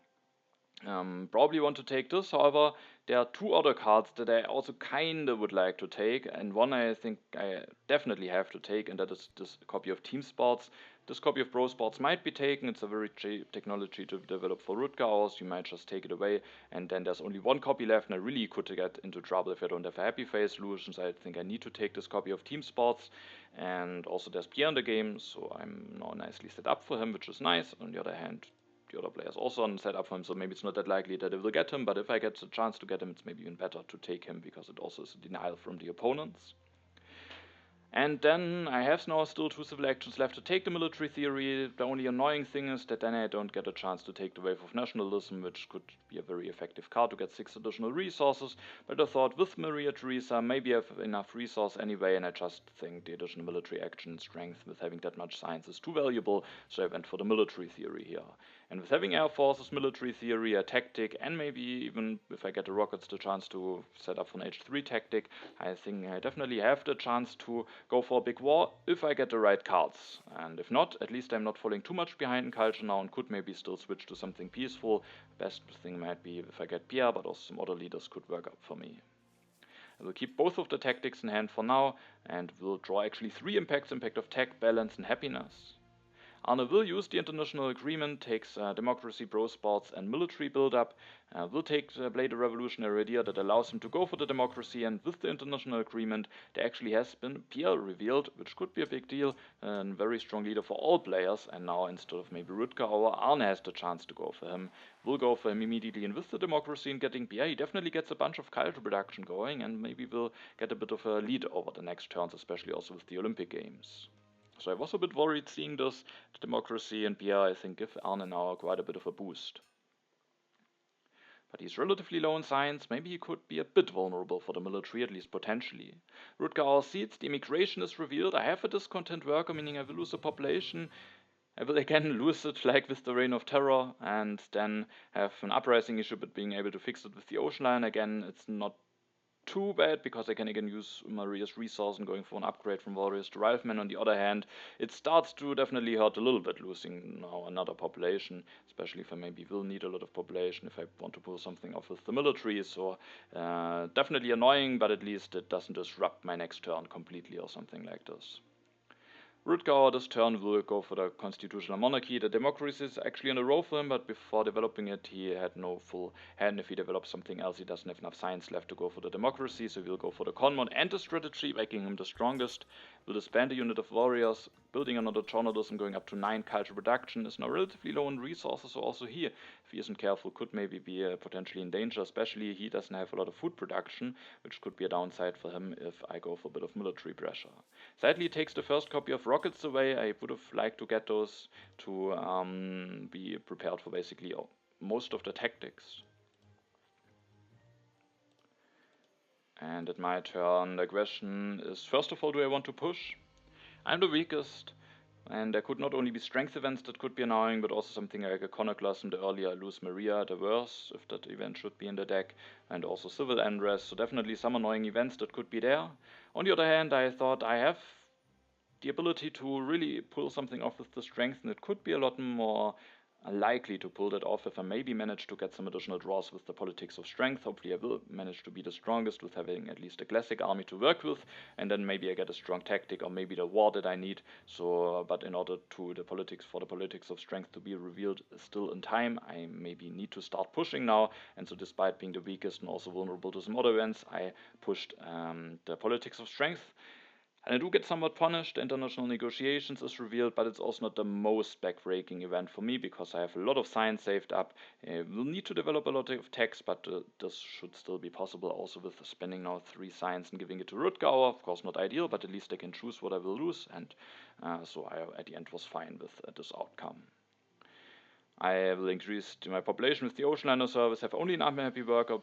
probably want to take this. However, there are 2 other cards that I also kinda would like to take, and one I think I definitely have to take, and that is this copy of Team Sports. This copy of Pro Sports might be taken. It's a very cheap technology to develop for RutgerHauer. You might just take it away, and then there's only 1 copy left, and I really could get into trouble if I don't have a happy face solution. So I think I need to take this copy of Team Sports, and also there's Pierre in the game, so I'm now nicely set up for him, which is nice. On the other hand, the other players also on set up for him, so maybe it's not that likely that I will get him, but if I get the chance to get him, it's maybe even better to take him, because it also is a denial from the opponents. And then I have now still 2 civil actions left to take the military theory. The only annoying thing is that then I don't get a chance to take the Wave of Nationalism, which could be a very effective card to get 6 additional resources. But I thought with Maria Theresa, maybe I have enough resource anyway, and I just think the additional military action strength with having that much science is too valuable, so I went for the military theory here. And with having Air Forces, military theory, a tactic, and maybe even if I get the rockets the chance to set up for an H3 tactic, I think I definitely have the chance to go for a big war if I get the right cards. And if not, at least I'm not falling too much behind in culture now and could maybe still switch to something peaceful. Best thing might be if I get Pierre, but also some other leaders could work out for me. I will keep both of the tactics in hand for now, and will draw actually 3 impacts: impact of tech, balance, and happiness. Arne will use the international agreement, takes democracy, pro sports, and military build-up. Will take the Blade of Revolutionary idea that allows him to go for the democracy, and with the international agreement, there actually has been Pierre revealed, which could be a big deal, a very strong leader for all players, and now instead of maybe RutgerHauer, Arne has the chance to go for him. Will go for him immediately, and with the democracy and getting Pierre, he definitely gets a bunch of culture production going, and maybe will get a bit of a lead over the next turns, especially also with the Olympic Games. So I was a bit worried seeing this. The democracy and Pierre, I think, give Arne now quite a bit of a boost. But he's relatively low in science. Maybe he could be a bit vulnerable for the military, at least potentially. RutgerHauer seeds, the immigration is revealed. I have a discontent worker, meaning I will lose the population. I will again lose it, like with the Reign of Terror, and then have an uprising issue, but being able to fix it with the Ocean Line. Again, it's not too bad, because I can again use Maria's resource and going for an upgrade from Warriors to Riflemen. On the other hand, it starts to definitely hurt a little bit losing now another population, especially if I maybe will need a lot of population if I want to pull something off with the military. So definitely annoying, but at least it doesn't disrupt my next turn completely or something like this. RutgerHauer this turn will go for the constitutional monarchy. The democracy is actually on a row for him, but before developing it, he had no full hand. If he develops something else, he doesn't have enough science left to go for the democracy, so we'll go for the conmod and the strategy, making him the strongest. Will disband a unit of warriors, building another journalism, going up to 9 culture production, is now relatively low in resources, so also here, if he isn't careful, could maybe be potentially in danger, especially he doesn't have a lot of food production, which could be a downside for him if I go for a bit of military pressure. Sadly, he takes the first copy of rockets away. I would have liked to get those to be prepared for basically most of the tactics. And at my turn, the question is, first of all, do I want to push? I'm the weakest, and there could not only be strength events that could be annoying, but also something like Iconoclasm. The earlier I lose Maria, the worse, if that event should be in the deck, and also Civil Unrest, so definitely some annoying events that could be there. On the other hand, I thought I have the ability to really pull something off with the strength, and it could be a lot more likely to pull that off if I maybe manage to get some additional draws with the politics of strength. Hopefully I will manage to be the strongest with having at least a classic army to work with, and then maybe I get a strong tactic or maybe the war that I need. So, but in order for the politics of strength to be revealed still in time, I maybe need to start pushing now. And so despite being the weakest and also vulnerable to some other events, I pushed the politics of strength. And I do get somewhat punished. International negotiations is revealed, but it's also not the most backbreaking event for me because I have a lot of science saved up. We'll need to develop a lot of text, but this should still be possible also with spending now 3 science and giving it to RutgerHauer. Of course, not ideal, but at least I can choose what I will lose. And so I, at the end, was fine with this outcome. I will increase my population with the ocean liner service, have only an unhappy worker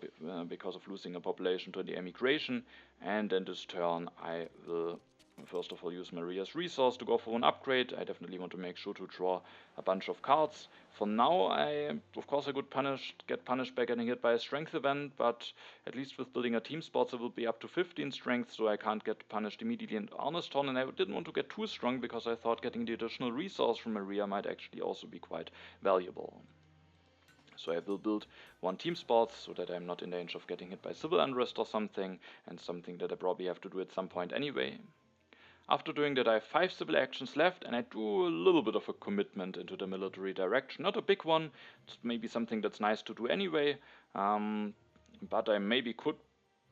because of losing a population to the emigration, and then this turn I will first of all use Maria's resource to go for an upgrade. I definitely want to make sure to draw a bunch of cards. For now, of course I could get punished by getting hit by a strength event, but at least with building a team spot it will be up to 15 strength, so I can't get punished immediately in Arne's turn, and I didn't want to get too strong because I thought getting the additional resource from Maria might actually also be quite valuable. So I will build 1 team spot so that I'm not in danger of getting hit by civil unrest or something, and something that I probably have to do at some point anyway. After doing that, I have 5 civil actions left, and I do a little bit of a commitment into the military direction. Not a big one, it's maybe something that's nice to do anyway, but I maybe could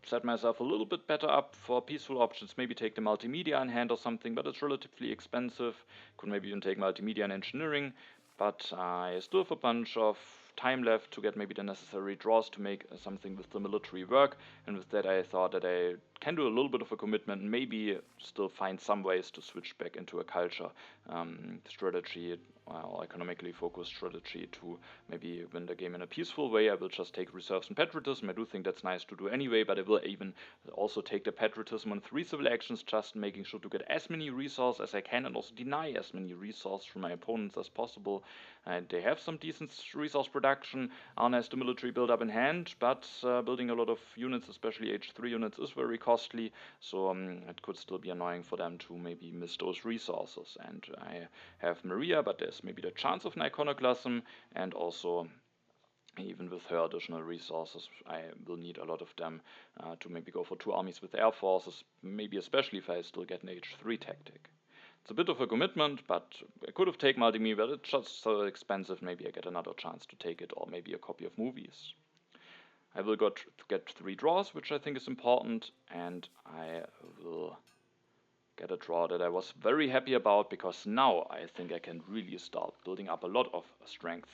set myself a little bit better up for peaceful options, maybe take the multimedia in hand or something, but it's relatively expensive. Could maybe even take multimedia and engineering, but I still have a bunch of time left to get maybe the necessary draws to make something with the military work, and with that I thought that I can do a little bit of a commitment and maybe still find some ways to switch back into a culture strategy or economically focused strategy to maybe win the game in a peaceful way. I will just take reserves and patriotism. I do think that's nice to do anyway, but I will even also take the patriotism on 3 civil actions, just making sure to get as many resources as I can and also deny as many resources from my opponents as possible. And they have some decent resource production. Arne has the military build-up in hand, but building a lot of units, especially H3 units, is very costly, so it could still be annoying for them to maybe miss those resources. And I have Maria, but there's maybe the chance of an iconoclasm, and also even with her additional resources, I will need a lot of them to maybe go for 2 armies with air forces, maybe especially if I still get an H3 tactic. It's a bit of a commitment, but I could have taken multimedia, but it's just so expensive, maybe I get another chance to take it, or maybe a copy of movies. I will get 3 draws, which I think is important, and I will get a draw that I was very happy about, because now I think I can really start building up a lot of strength.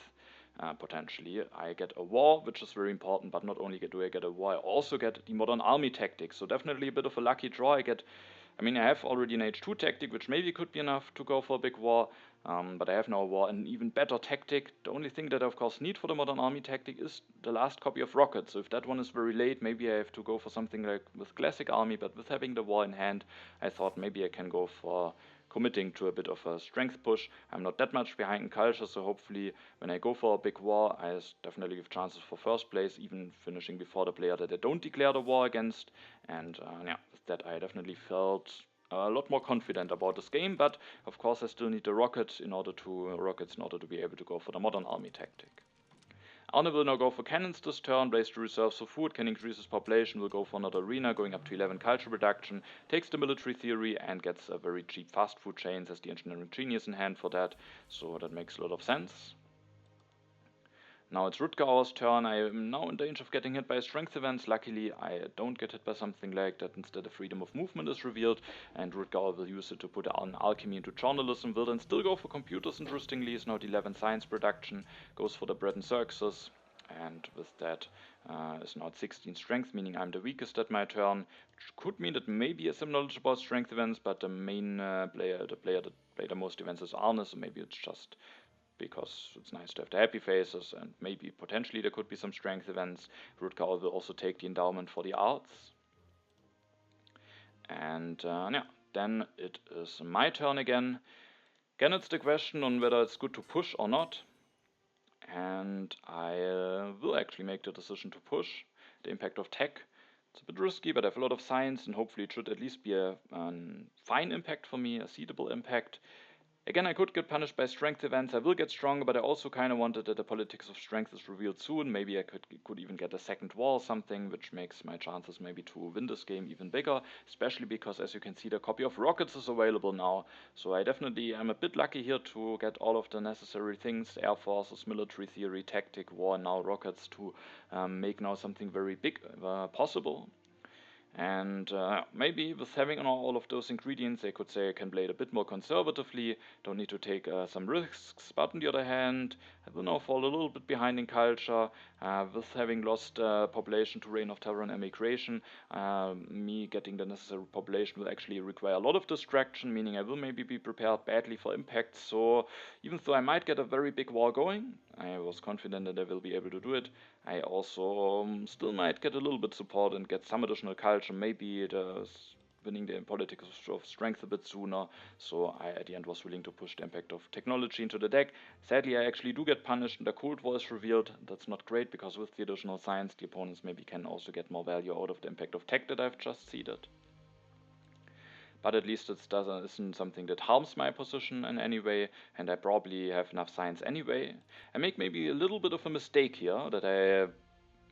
Potentially, I get a war, which is very important, but not only do I get a war, I also get the modern army tactic, so definitely a bit of a lucky draw. I have already an H2 tactic, which maybe could be enough to go for a big war, but I have now a war, an even better tactic. The only thing that I of course need for the modern army tactic is the last copy of rockets, so if that one is very late, maybe I have to go for something like with classic army, but with having the war in hand, I thought maybe I can go for committing to a bit of a strength push. I'm not that much behind in culture, so hopefully when I go for a big war, I definitely have chances for first place, even finishing before the player that I don't declare the war against. And with that I definitely felt a lot more confident about this game, but of course I still need the rockets in order to be able to go for the modern army tactic. Arne will now go for cannons this turn, raise the reserves of food, can increase his population, will go for another arena, going up to 11 culture reduction, takes the military theory and gets a very cheap fast food chains, has the engineering genius in hand for that, so that makes a lot of sense. Now it's RutgerHauer's turn. I am now in danger of getting hit by strength events. Luckily, I don't get hit by something like that. Instead, the freedom of movement is revealed, and RutgerHauer will use it to put on alchemy into journalism. Will then still go for computers, interestingly. Is now the 11 science production, goes for the bread and circuses, and with that is now at 16 strength, meaning I'm the weakest at my turn. Which could mean that maybe has some knowledge about strength events, but the main player that played the most events is Arne, so maybe it's just because it's nice to have the happy faces, and maybe potentially there could be some strength events. RutgerHauer will also take the endowment for the arts. And then it is my turn again. Again, it's the question on whether it's good to push or not. And I will actually make the decision to push. The impact of tech, it's a bit risky, but I have a lot of science, and hopefully it should at least be a fine impact for me, a seedable impact. Again, I could get punished by strength events. I will get stronger, but I also kind of wanted that the politics of strength is revealed soon. Maybe I could even get a second war or something, which makes my chances maybe to win this game even bigger, especially because, as you can see, the copy of Rockets is available now. So I definitely am a bit lucky here to get all of the necessary things: air forces, military theory, tactic, war, and now Rockets, to make now something very big possible. And maybe with having all of those ingredients, I could say I can play it a bit more conservatively, don't need to take some risks, but on the other hand, I will now fall a little bit behind in culture. With having lost population to Reign of Terror and Emigration, me getting the necessary population will actually require a lot of distraction, meaning I will maybe be prepared badly for impact. So even though I might get a very big war going, I was confident that I will be able to do it. I also still might get a little bit support and get some additional culture, maybe winning the politics of strength a bit sooner. So I at the end was willing to push the impact of technology into the deck. Sadly, I actually do get punished and the Cold War is revealed. That's not great, because with the additional science, the opponents maybe can also get more value out of the impact of tech that I've just seeded. But at least it isn't something that harms my position in any way, and I probably have enough science anyway. I make maybe a little bit of a mistake here, that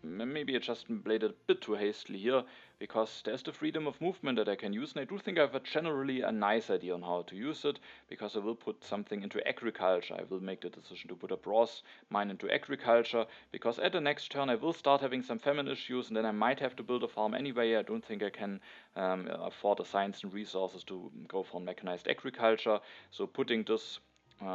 maybe I just played it a bit too hastily here, because there's the freedom of movement that I can use, and I do think I have generally a nice idea on how to use it, because I will put something into agriculture. I will make the decision to put a bronze mine into agriculture, because at the next turn I will start having some famine issues, and then I might have to build a farm anyway. I don't think I can afford the science and resources to go for mechanized agriculture, so putting this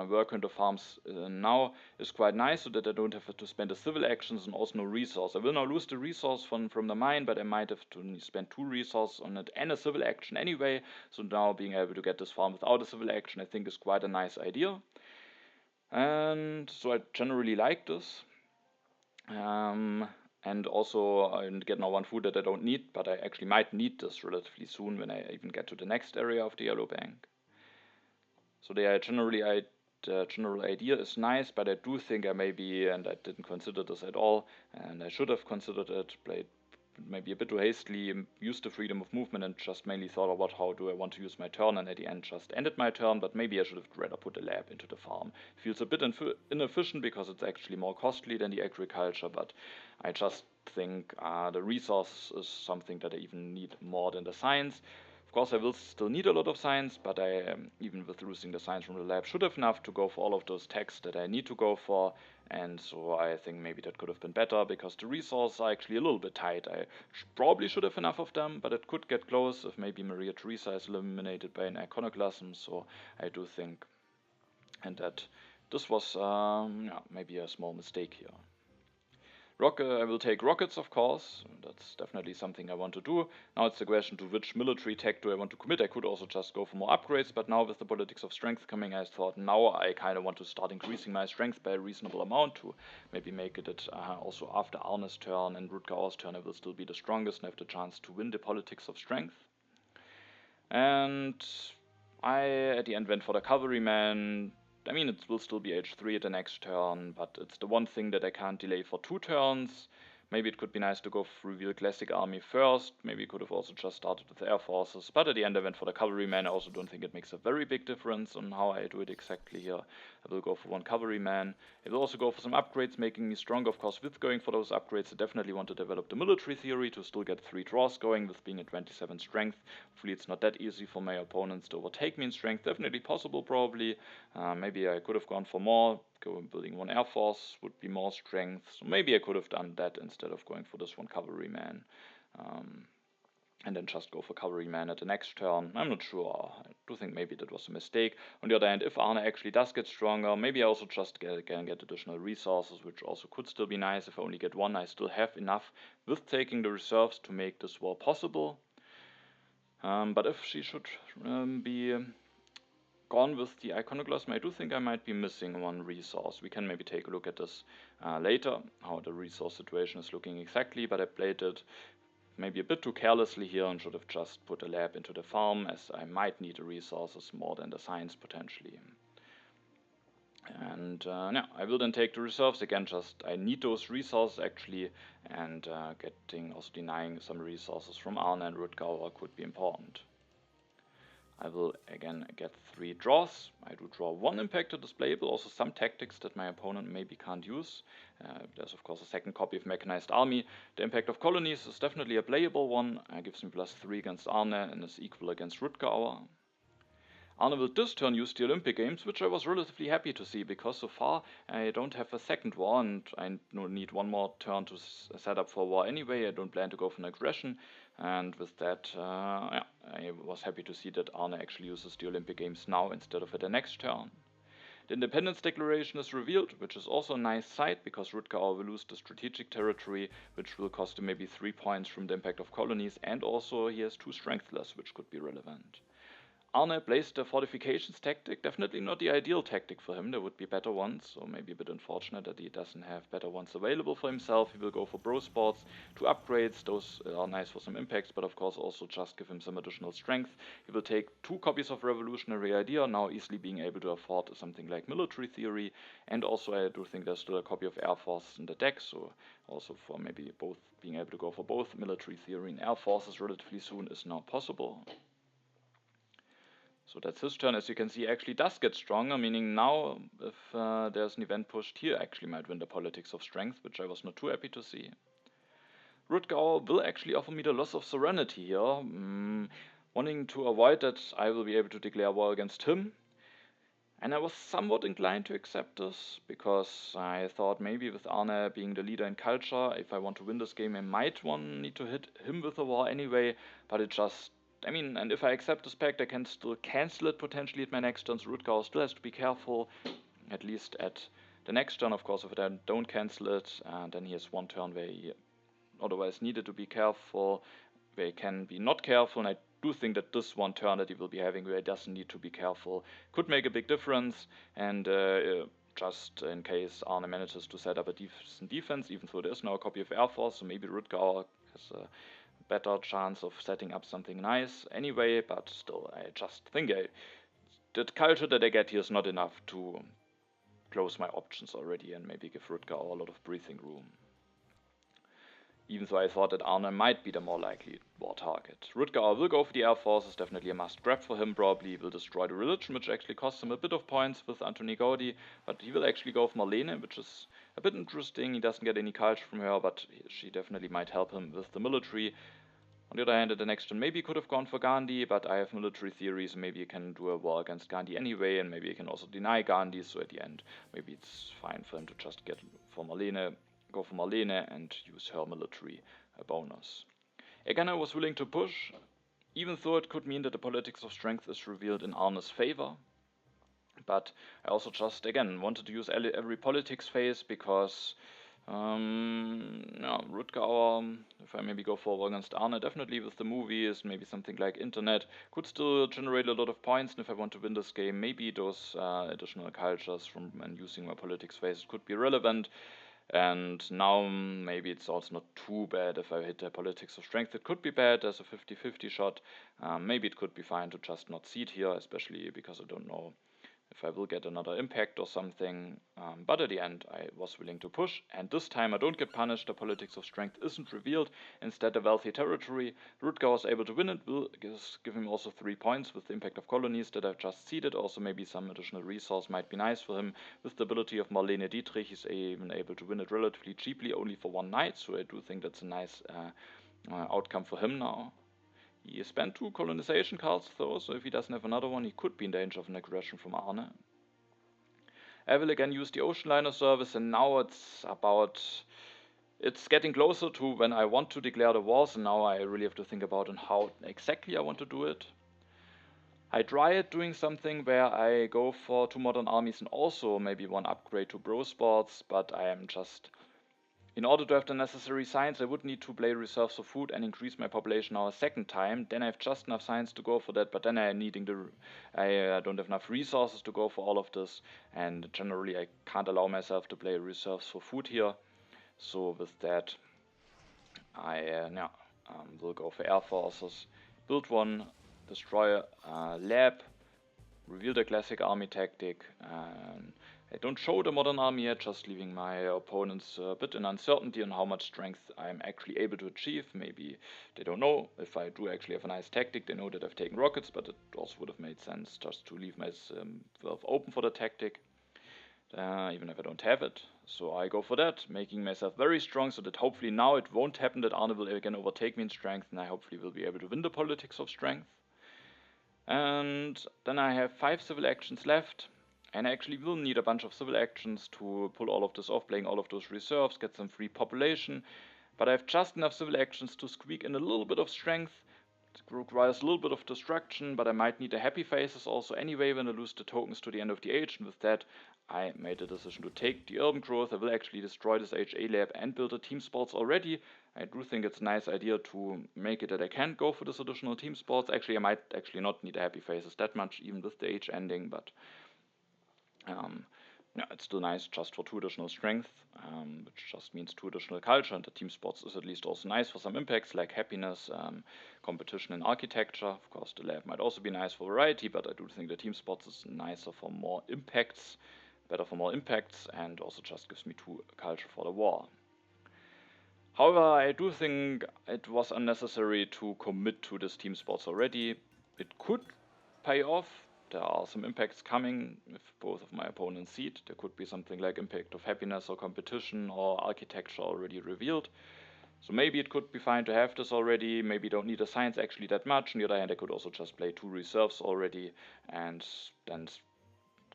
work into farms now is quite nice, so that I don't have to spend the civil actions and also no resource. I will now lose the resource from the mine, but I might have to spend 2 resources on it and a civil action anyway. So now being able to get this farm without a civil action, I think, is quite a nice idea. And so I generally like this. And also I get now 1 food that I don't need, but I actually might need this relatively soon when I even get to the next area of the yellow bank. So the general idea is nice, but I do think I maybe, and I didn't consider this at all, and I should have considered it, played maybe a bit too hastily, used the freedom of movement and just mainly thought about how do I want to use my turn, and at the end just ended my turn. But maybe I should have rather put a lab into the farm. Feels a bit inefficient because it's actually more costly than the agriculture, but I just think the resource is something that I even need more than the science. Of course, I will still need a lot of science, but I, even with losing the science from the lab, should have enough to go for all of those techs that I need to go for. And so I think maybe that could have been better, because the resources are actually a little bit tight. I probably should have enough of them, but it could get close if maybe Maria Theresa is eliminated by an iconoclasm. So I do think, and that this was maybe a small mistake here. I will take rockets, of course. That's definitely something I want to do. Now it's the question to which military tech do I want to commit. I could also just go for more upgrades, but now with the politics of strength coming, I thought now I kind of want to start increasing my strength by a reasonable amount to maybe make it also after Arne's turn and RutgerHauer's turn I will still be the strongest and have the chance to win the politics of strength. And I at the end went for the cavalryman. I mean, it will still be H3 at the next turn, but it's the one thing that I can't delay for 2 turns. Maybe it could be nice to go for reveal classic army first. Maybe could have also just started with air forces, but at the end I went for the cavalryman. I also don't think it makes a very big difference on how I do it exactly here. I will go for 1 cavalryman. I will also go for some upgrades, making me stronger. Of course, with going for those upgrades, I definitely want to develop the military theory to still get 3 draws going with being at 27 strength. Hopefully it's not that easy for my opponents to overtake me in strength. Definitely possible, probably. Maybe I could have gone for more. Building 1 air force would be more strength, so maybe I could have done that instead of going for this 1 cavalryman, and then just go for cavalryman at the next turn. I'm not sure. I do think maybe that was a mistake. On the other hand, if Arne actually does get stronger, maybe I also just can get additional resources, which also could still be nice. If I only get 1, I still have enough with taking the reserves to make this war possible. But if she should be gone with the iconoclasm, I do think I might be missing 1 resource. We can maybe take a look at this later, how the resource situation is looking exactly, but I played it maybe a bit too carelessly here and should have just put a lab into the farm, as I might need the resources more than the science potentially. And yeah, I will then take the reserves again, just I need those resources actually, and also denying some resources from Arne and RutgerHauer could be important. I will again get 3 draws. I do draw 1 impact to display, but also some tactics that my opponent maybe can't use. There's of course a second copy of Mechanized Army. The impact of Colonies is definitely a playable one. Gives me +3 against Arne and is equal against RutgerHauer. Arne will this turn use the Olympic Games, which I was relatively happy to see, because so far I don't have a second war and I need 1 more turn to set up for war anyway. I don't plan to go for an aggression, and with that, yeah, I was happy to see that Arne actually uses the Olympic Games now instead of at the next turn. The Independence Declaration is revealed, which is also a nice sight, because RutgerHauer will lose the strategic territory, which will cost him maybe 3 points from the impact of Colonies, and also he has 2 strength less, which could be relevant. Arne plays the fortifications tactic, definitely not the ideal tactic for him, there would be better ones, so maybe a bit unfortunate that he doesn't have better ones available for himself. He will go for bro sports, 2 upgrades, those are nice for some impacts, but of course also just give him some additional strength. He will take 2 copies of Revolutionary Idea, now easily being able to afford something like Military Theory, and also I do think there's still a copy of Air Force in the deck, so also for maybe both being able to go for both Military Theory and Air Forces relatively soon is now possible. So that's his turn. As you can see, actually does get stronger, meaning now if there's an event pushed here, actually might win the Politics of Strength, which I was not too happy to see. RutgerHauer will actually offer me the loss of Serenity here, wanting to avoid that I will be able to declare war against him. And I was somewhat inclined to accept this, because I thought maybe with Arne being the leader in culture, if I want to win this game, I might need to hit him with a war anyway, but it just... and if I accept this pact, I can still cancel it potentially at my next turn, so RutgerHauer still has to be careful, at least at the next turn, of course. If I don't cancel it, then he has 1 turn where he otherwise needed to be careful, where he can be not careful, and I do think that this 1 turn that he will be having where he doesn't need to be careful could make a big difference, and just in case Arne manages to set up a decent defense, even though there is now a copy of Air Force, so maybe RutgerHauer has a better chance of setting up something nice anyway, but still, I just think the culture that I get here is not enough to close my options already and maybe give RutgerHauer a lot of breathing room. Even though I thought that Arne might be the more likely war target. RutgerHauer will go for the Air Force, is definitely a must grab for him, probably will destroy the religion, which actually costs him a bit of points with Antoni Gaudi, but he will actually go for Marlene, which is a bit interesting. He doesn't get any culture from her, but she definitely might help him with the military. On the other hand, at the next turn, maybe he could have gone for Gandhi, but I have military theories, maybe he can do a war against Gandhi anyway, and maybe he can also deny Gandhi, so at the end, maybe it's fine for him to just go for Marlene and use her military bonus. Again, I was willing to push, even though it could mean that the Politics of Strength is revealed in Arne's favor. But I also just, again, wanted to use every politics phase, because RutgerHauer, if I maybe go for against Arne, definitely with the movies, maybe something like Internet, could still generate a lot of points, and if I want to win this game, maybe those additional cultures from and using my politics phase could be relevant. And now maybe it's also not too bad if I hit the Politics of Strength. It could be bad as a 50-50 shot. Maybe it could be fine to just not seed here, especially because I don't know if I will get another impact or something, but at the end I was willing to push, and this time I don't get punished. The Politics of Strength isn't revealed, instead a wealthy territory. RutgerHauer was able to win it, will give him also 3 points with the impact of Colonies that I've just seeded. Also maybe some additional resource might be nice for him. With the ability of Marlene Dietrich, he's even able to win it relatively cheaply, only for 1 night, so I do think that's a nice outcome for him now. He spent 2 colonization cards though, so if he doesn't have another one, he could be in danger of an aggression from Arne. I will again use the ocean liner service, and now it's getting closer to when I want to declare the wars, and now I really have to think about how exactly I want to do it. I tried doing something where I go for 2 modern armies and also maybe 1 upgrade to bro sports, but I am just... In order to have the necessary science, I would need to play reserves of food and increase my population now a second time. Then I have just enough science to go for that, but then I don't have enough resources to go for all of this, and generally I can't allow myself to play reserves for food here. So with that, I will go for Air Forces, build 1, destroy a lab, reveal the classic army tactic, and I don't show the modern army yet, just leaving my opponents a bit in uncertainty on how much strength I'm actually able to achieve. Maybe they don't know if I do actually have a nice tactic. They know that I've taken rockets, but it also would have made sense just to leave myself open for the tactic, even if I don't have it. So I go for that, making myself very strong so that hopefully now it won't happen that Arne will again overtake me in strength, and I hopefully will be able to win the politics of strength. And then I have 5 civil actions left, and I actually will need a bunch of civil actions to pull all of this off, playing all of those reserves, get some free population, but I have just enough civil actions to squeak in a little bit of strength. It requires a little bit of destruction, but I might need the happy faces also anyway when I lose the tokens to the end of the age, and with that I made the decision to take the urban growth. I will actually destroy this HA lab and build a team sports already. I do think it's a nice idea to make it that I can go for this additional team sports. Actually, I might actually not need the happy faces that much, even with the age ending, but yeah, it's still nice just for 2 additional strength, which just means 2 additional culture, and the team sports is at least also nice for some impacts like happiness, competition in architecture. Of course, the lab might also be nice for variety, but I do think the team sports is nicer for more impacts, better for more impacts, and also just gives me 2 culture for the war. However, I do think it was unnecessary to commit to this team sports already. It could pay off. There are some impacts coming if both of my opponents seed. There could be something like impact of happiness or competition or architecture already revealed. So maybe it could be fine to have this already. Maybe don't need a science actually that much. On the other hand, I could also just play 2 reserves already and then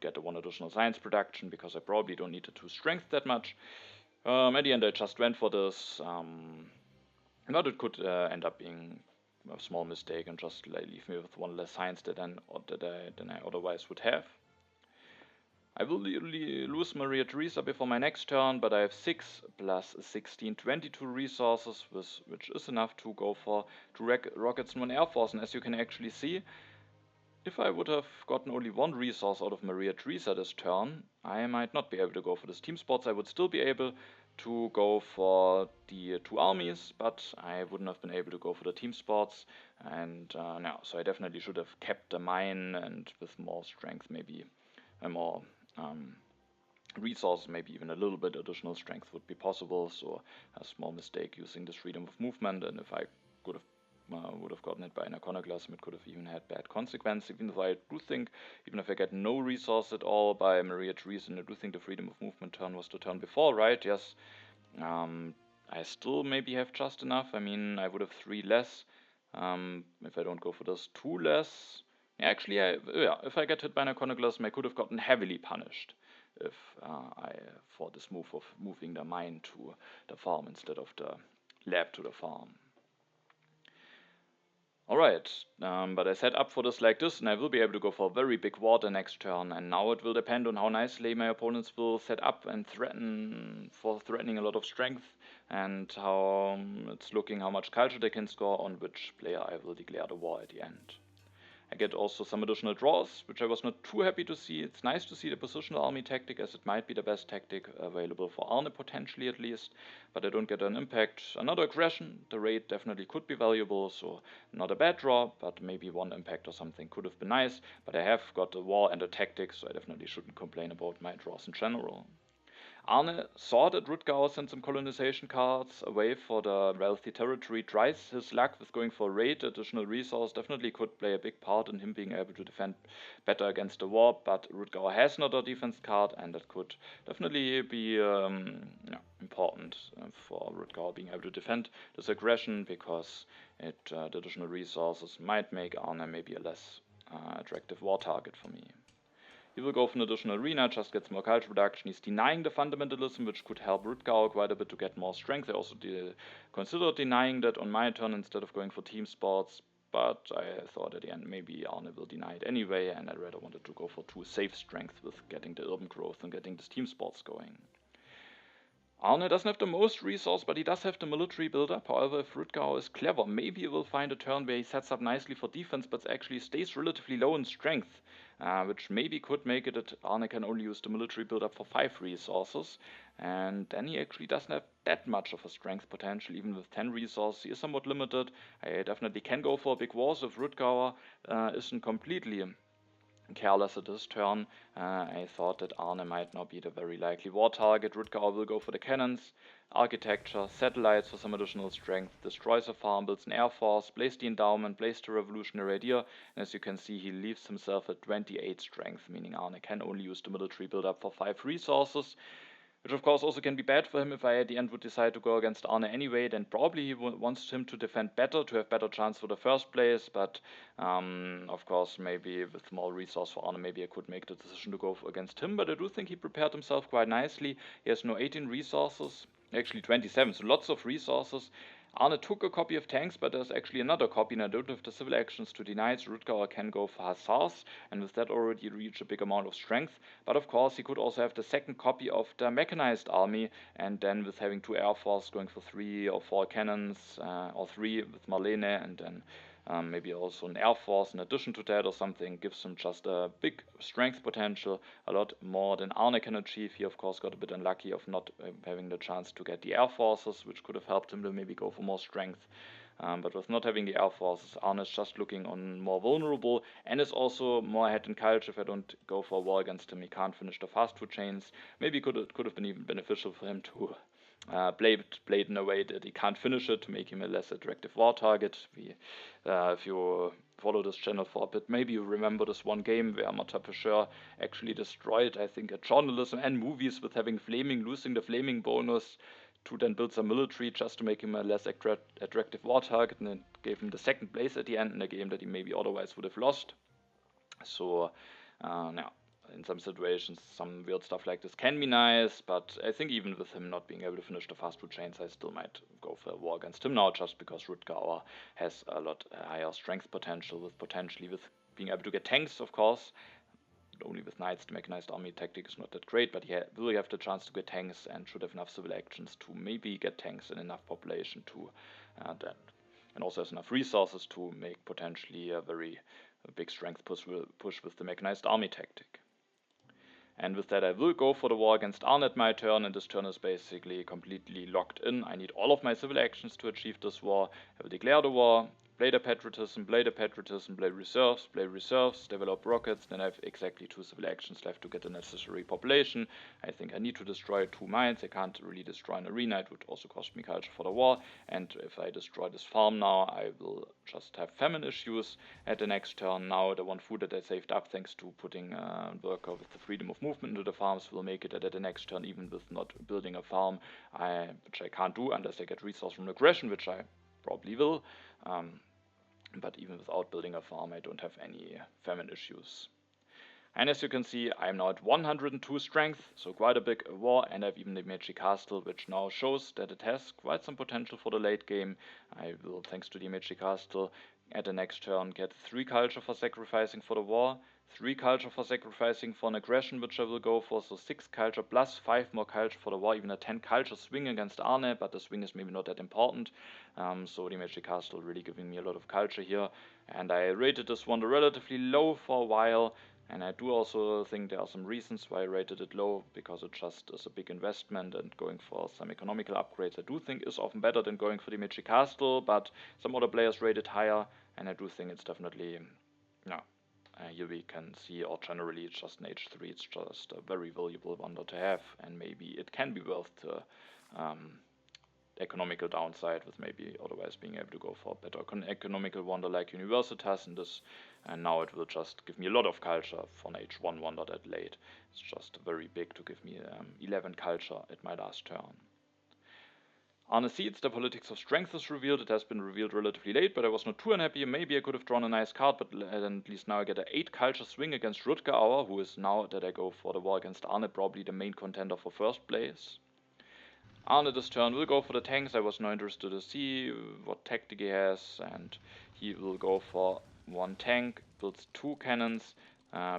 get the 1 additional science production because I probably don't need the 2 strength that much. At the end, I just went for this, but it could end up being a small mistake and just leave me with 1 less science than I otherwise would have. I will lose Maria Theresa before my next turn, but I have 6 plus 16, 22 resources, which is enough to go for 2 rockets and 1 air force. And as you can actually see, if I would have gotten only 1 resource out of Maria Theresa this turn, I might not be able to go for this team sports. I would still be able to go for the 2 armies, but I wouldn't have been able to go for the team sports. And no, so I definitely should have kept the mine, and with more strength, maybe more resources, maybe even a little bit additional strength would be possible. So a small mistake using this freedom of movement, and if I could have would have gotten hit by an iconoclasm, it could have even had bad consequence. Even though I do think, even if I get no resource at all by Maria Theresa, and I do think the freedom of movement turn was the turn before, right? Yes. I still maybe have just enough. I mean, I would have 3 less. If I don't go for this, 2 less. Actually, if I get hit by an iconoclasm, I could have gotten heavily punished if for this move of moving the mine to the farm instead of the lab to the farm. Alright, but I set up for this like this, and I will be able to go for a very big war the next turn, and now it will depend on how nicely my opponents will set up and threatening a lot of strength, and how it's looking how much culture they can score, on which player I will declare the war at the end. I get also some additional draws, which I was not too happy to see. It's nice to see the positional army tactic, as it might be the best tactic available for Arne, potentially at least, but I don't get an impact. Another aggression, the raid definitely could be valuable, so not a bad draw, but maybe 1 impact or something could have been nice, but I have got a war and a tactic, so I definitely shouldn't complain about my draws in general. Arne saw that RutgerHauer sent some colonization cards away for the wealthy territory, tries his luck with going for a raid. Additional resource definitely could play a big part in him being able to defend better against the war, but RutgerHauer has not a defense card, and that could definitely be important for RutgerHauer being able to defend this aggression, because the additional resources might make Arne maybe a less attractive war target for me. He will go for an additional arena, just gets more culture reduction. He's denying the fundamentalism, which could help RutgerHauer quite a bit to get more strength. I also considered denying that on my turn instead of going for team sports, but I thought at the end maybe Arne will deny it anyway, and I rather wanted to go for 2 safe strength with getting the urban growth and getting this team sports going. Arne doesn't have the most resource, but he does have the military build-up. However, if RutgerHauer is clever, maybe he will find a turn where he sets up nicely for defense, but actually stays relatively low in strength, which maybe could make it that Arne can only use the military build-up for 5 resources, and then he actually doesn't have that much of a strength potential. Even with 10 resources, he is somewhat limited. I definitely can go for a big war, so if RutgerHauer isn't completely careless at his turn. I thought that Arne might not be the very likely war target. RutgerHauer will go for the cannons, architecture, satellites for some additional strength, destroys a farm, builds an air force, plays the endowment, plays the revolutionary idea, and as you can see he leaves himself at 28 strength, meaning Arne can only use the military build-up for 5 resources. Which of course also can be bad for him if I at the end would decide to go against Arne anyway, then probably he wants him to defend better, to have better chance for the first place, but of course maybe with more resource for Arne maybe I could make the decision to go against him, but I do think he prepared himself quite nicely. He has no 18 resources, actually 27, so lots of resources. Arne took a copy of tanks, but there's actually another copy, and I don't have the civil actions to deny it, so RutgerHauer can go for hussars, and with that already reach a big amount of strength. But of course, he could also have the second copy of the mechanized army, and then with having 2 air force going for 3 or 4 cannons, or 3 with Marlene, and then maybe also an air force in addition to that or something, gives him just a big strength potential, a lot more than Arne can achieve. He of course got a bit unlucky of not having the chance to get the air forces, which could have helped him to maybe go for more strength. But with not having the air forces, Arne is just looking on more vulnerable, and is also more ahead in culture. If I don't go for a war against him, he can't finish the fast food chains. Maybe could have been even beneficial for him to play it in a way that he can't finish it, to make him a less attractive war target. If you follow this channel for a bit, maybe you remember this one game where Martin Fischer actually destroyed, I think, journalism and movies with having losing the flaming bonus to then build some military just to make him a less attractive war target, and then gave him the second place at the end in a game that he maybe otherwise would have lost. So, now, in some situations, some weird stuff like this can be nice, but I think even with him not being able to finish the fast food chains, I still might go for a war against him now, just because RutgerHauer has a lot higher strength potential, with being able to get tanks, of course. Only with knights, the mechanized army tactic is not that great, but he will have the chance to get tanks and should have enough civil actions to maybe get tanks and enough population to that, and also has enough resources to make potentially a very big strength push with the mechanized army tactic. And with that I will go for the war against Arne at my turn, and this turn is basically completely locked in. I need all of my civil actions to achieve this war. I will declare the war, play the patriotism, play reserves, develop rockets, then I have exactly 2 civil actions left to get the necessary population. I think I need to destroy 2 mines. I can't really destroy an arena, it would also cost me culture for the war, and if I destroy this farm now, I will just have famine issues at the next turn. Now the 1 food that I saved up thanks to putting worker with the freedom of movement into the farms will make it that at the next turn, even with not building a farm, which I can't do unless I get resource from aggression, which I probably will. But even without building a farm, I don't have any famine issues. And as you can see, I'm now at 102 strength, so quite a big war, and I have even the Meiji Castle, which now shows that it has quite some potential for the late game. I will, thanks to the Meiji Castle, at the next turn get 3 culture for sacrificing for the war, 3 culture for sacrificing for an aggression, which I will go for, so 6 culture plus 5 more culture for the war, even a 10 culture swing against Arne, but the swing is maybe not that important. So the Magic Castle really giving me a lot of culture here, and I rated this one relatively low for a while, and I do also think there are some reasons why I rated it low, because it just is a big investment, and going for some economical upgrades I do think is often better than going for the Magic Castle, but some other players rate it higher, and I do think it's definitely, no. Here we can see, or generally it's just an H3, it's just a very valuable wonder to have, and maybe it can be worth the economical downside, with maybe otherwise being able to go for a better economical wonder like Universitas in this, and now it will just give me a lot of culture for an H1 wonder that late. It's just very big to give me 11 culture at my last turn. Arne sees the politics of strength is revealed. It has been revealed relatively late, but I was not too unhappy. Maybe I could have drawn a nice card, but at least now I get an 8 culture swing against RutgerHauer, who is, now that I go for the war against Arne, probably the main contender for first place. Arne this turn will go for the tanks. I was now interested to see what tactic he has, and he will go for 1 tank, builds 2 cannons,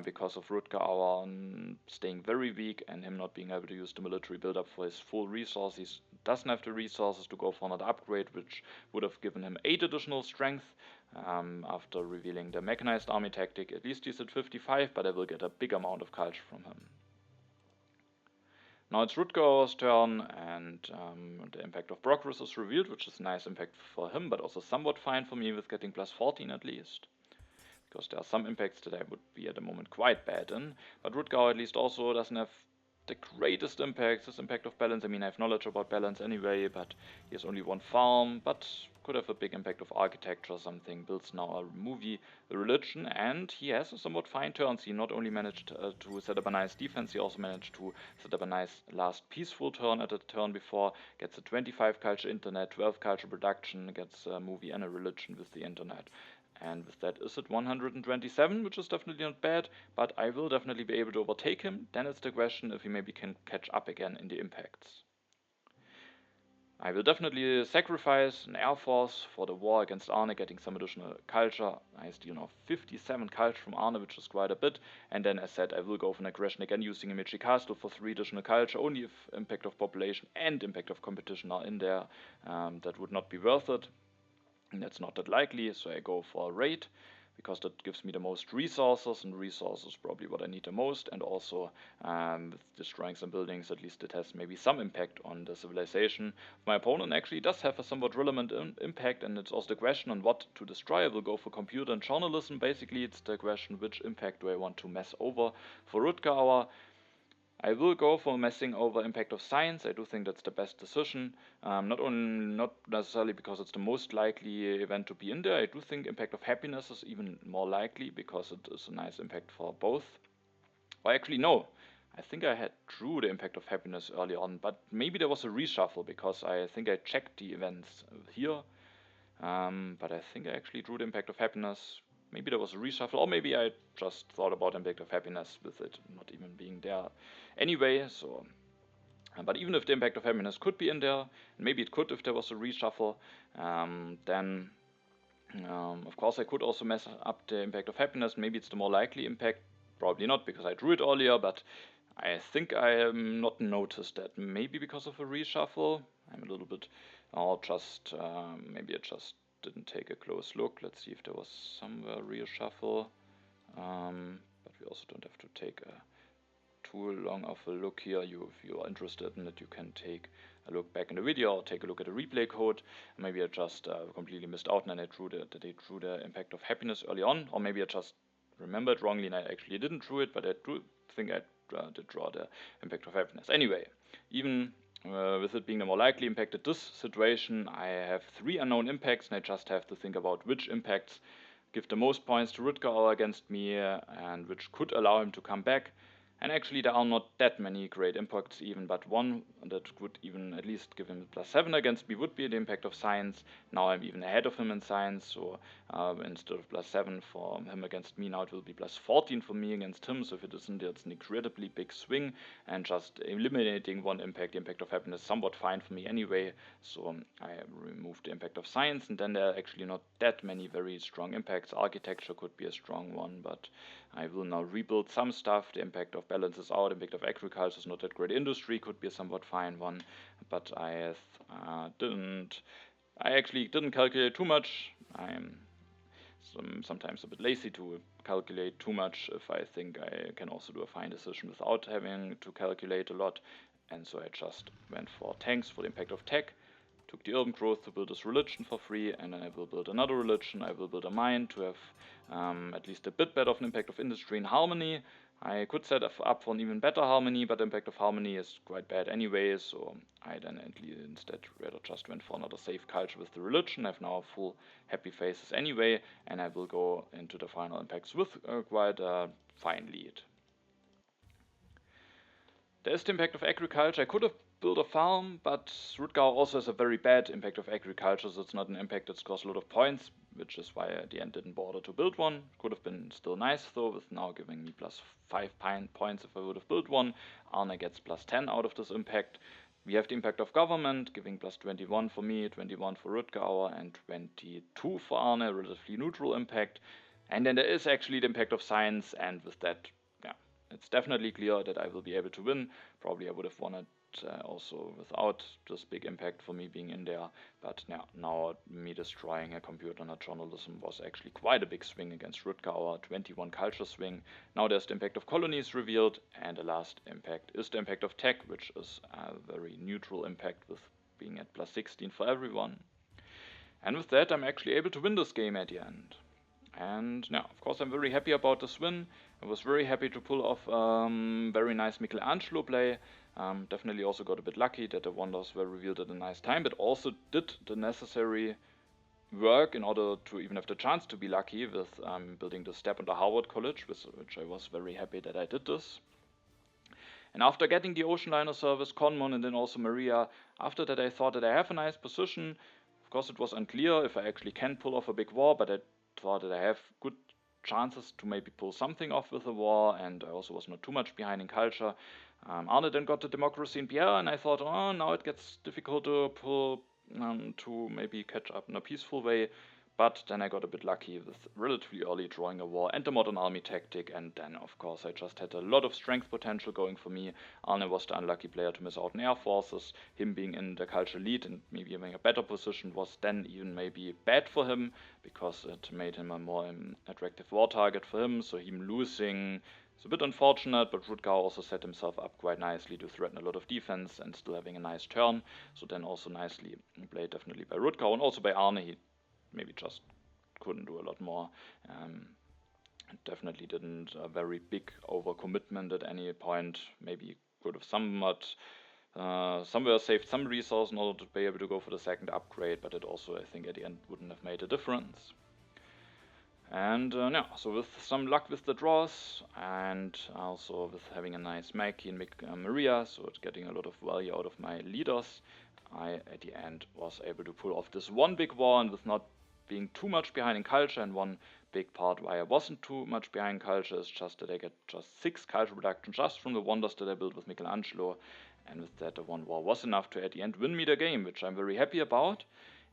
because of RutgerHauer staying very weak and him not being able to use the military build-up for his full resources. He doesn't have the resources to go for another upgrade, which would have given him 8 additional strength after revealing the mechanized army tactic. At least he's at 55, but I will get a big amount of culture from him. Now it's RutgerHauer's turn, and the impact of progress is revealed, which is a nice impact for him, but also somewhat fine for me with getting plus 14 at least. because there are some impacts that I would be at the moment quite bad in, but RutgerHauer at least also doesn't have the greatest impacts. His impact of balance, I mean, I have knowledge about balance anyway, but he has only one farm, but could have a big impact of architecture, something, builds now a movie, a religion, and he has a somewhat fine turns. He not only managed to set up a nice defense, he also managed to set up a nice last peaceful turn at the turn before, gets a 25 culture internet, 12 culture production, gets a movie and a religion with the internet. And with that is at 127, which is definitely not bad, but I will definitely be able to overtake him. Then it's the question if he maybe can catch up again in the impacts. I will definitely sacrifice an air force for the war against Arne, getting some additional culture. I steal now 57 culture from Arne, which is quite a bit. And then, as said, I will go for an aggression again using Amici Castle for 3 additional culture, only if impact of population and impact of competition are in there. That would not be worth it. And that's not that likely, so I go for a raid, because that gives me the most resources, and resources probably what I need the most, and also with destroying some buildings, at least it has maybe some impact on the civilization. My opponent actually does have a somewhat relevant impact, and it's also the question on what to destroy. I will go for computer and journalism. Basically, it's the question which impact do I want to mess over. For RutgerHauer, I will go for messing over impact of science. I do think that's the best decision. Not necessarily because it's the most likely event to be in there. I do think impact of happiness is even more likely because it is a nice impact for both. Or actually, no. I think I had drew the impact of happiness early on, but maybe there was a reshuffle because I think I checked the events here. But I think I actually drew the impact of happiness. Maybe there was a reshuffle, or maybe I just thought about impact of happiness with it not even being there anyway. So, but even if the impact of happiness could be in there, and maybe it could if there was a reshuffle, then of course I could also mess up the impact of happiness. Maybe it's the more likely impact. Probably not, because I drew it earlier, but I think I have not noticed that. Maybe because of a reshuffle. I'm a little bit, or just, maybe I just didn't take a close look. Let's see if there was somewhere reshuffle. But we also don't have to take too long of a look here. If you are interested in it, you can take a look back in the video or take a look at the replay code. Maybe I just completely missed out and I drew the impact of happiness early on, or maybe I just remembered wrongly and I actually didn't draw it, but I do think I did draw the impact of happiness. Anyway, even with it being the more likely impact at this situation, I have 3 unknown impacts and I just have to think about which impacts give the most points to RutgerHauer against me and which could allow him to come back. And actually there are not that many great impacts even, but one that could even at least give him +7 against me would be the impact of science. Now I'm even ahead of him in science, so instead of +7 for him against me, now it will be +14 for me against him. So if it isn't, it's an incredibly big swing, and just eliminating one impact, the impact of happiness, somewhat fine for me anyway. So I removed the impact of science, and then there are actually not that many very strong impacts. Architecture could be a strong one, but I will now rebuild some stuff. The impact of balance is out. Impact of agriculture is not that great. Industry could be a somewhat fine one, but I actually didn't calculate too much. I'm sometimes a bit lazy to calculate too much if I think I can also do a fine decision without having to calculate a lot. And so I just went for tanks for the impact of tech. Took the urban growth to build this religion for free, and then I will build another religion. I will build a mine to have at least a bit better of an impact of industry and harmony. I could set up for an even better harmony, but the impact of harmony is quite bad anyway, so I then instead rather just went for another safe culture with the religion. I have now full happy faces anyway, and I will go into the final impacts with quite a fine lead. There is the impact of agriculture. I could have built a farm, but RutgerHauer also has a very bad impact of agriculture, so it's not an impact that scores a lot of points, which is why I at the end didn't bother to build one. Could have been still nice though, with now giving me +5 points if I would have built one. Arne gets +10 out of this impact. We have the impact of government, giving +21 for me, 21 for RutgerHauer, and 22 for Arne, a relatively neutral impact. And then there is actually the impact of science, and with that, it's definitely clear that I will be able to win. Probably I would have won it also without this big impact for me being in there. But now me destroying a computer and a journalism was actually quite a big swing against RutgerHauer, 21 culture swing. Now there's the impact of colonies revealed, and the last impact is the impact of tech, which is a very neutral impact with being at +16 for everyone. And with that, I'm actually able to win this game at the end. And yeah, of course, I'm very happy about this win. I was very happy to pull off very nice Michelangelo play. Definitely also got a bit lucky that the wonders were revealed at a nice time, but also did the necessary work in order to even have the chance to be lucky with building the step under Harvard College, which I was very happy that I did this. And after getting the ocean liner service, Conmon, and then also Maria, after that I thought that I have a nice position. Of course, it was unclear if I actually can pull off a big war, but I thought that I have good chances to maybe pull something off with the war, and I also was not too much behind in culture. Arne then got the democracy in Pierre, and I thought, oh, now it gets difficult to pull, to maybe catch up in a peaceful way. But then I got a bit lucky with relatively early drawing a war and the modern army tactic, and then of course I just had a lot of strength potential going for me. Arne was the unlucky player to miss out on air forces. Him being in the culture lead and maybe having a better position was then even maybe bad for him, because it made him a more attractive war target for him, so him losing is a bit unfortunate, but RutgerHauer also set himself up quite nicely to threaten a lot of defense and still having a nice turn, so then also nicely played definitely by RutgerHauer, and also by Arne. He maybe just couldn't do a lot more. Definitely didn't a very big overcommitment at any point. Maybe could have somewhat somewhere saved some resource in order to be able to go for the second upgrade, but it also, I think, at the end wouldn't have made a difference. And yeah, so with some luck with the draws, and also with having a nice Mikey and Maria, so it's getting a lot of value out of my leaders, I at the end was able to pull off this one big war, and with not being too much behind in culture. And one big part why I wasn't too much behind culture is just that I get just 6 culture reduction just from the wonders that I built with Michelangelo, and with that the one war was enough to at the end win me the game, which I'm very happy about.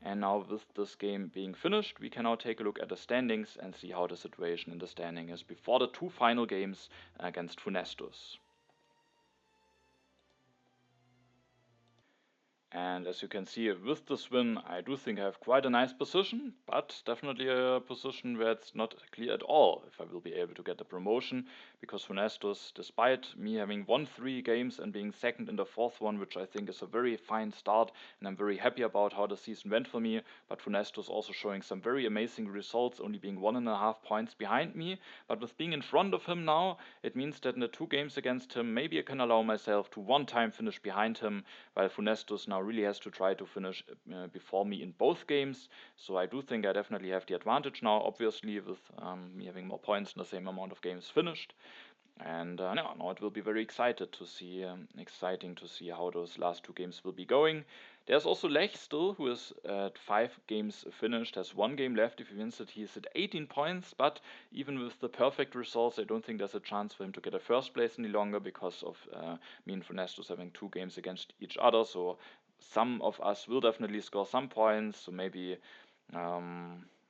And now with this game being finished, we can now take a look at the standings and see how the situation in the standing is before the 2 final games against Funestus. And as you can see with this win, I do think I have quite a nice position, but definitely a position where it's not clear at all if I will be able to get the promotion, because Funestus, despite me having won 3 games and being second in the 4th one, which I think is a very fine start, and I'm very happy about how the season went for me, but Funestus also showing some very amazing results, only being 1.5 points behind me. But with being in front of him now, it means that in the 2 games against him, maybe I can allow myself to one time finish behind him, while Funestus now really has to try to finish before me in both games. So I do think I definitely have the advantage now, obviously, with me having more points in the same amount of games finished. And now it will be very exciting to see how those last 2 games will be going. There's also Lech still, who is at 5 games finished, has 1 game left. If he wins it, he's at 18 points, but even with the perfect results, I don't think there's a chance for him to get a first place any longer, because of me and Funestus having 2 games against each other. So some of us will definitely score some points, so maybe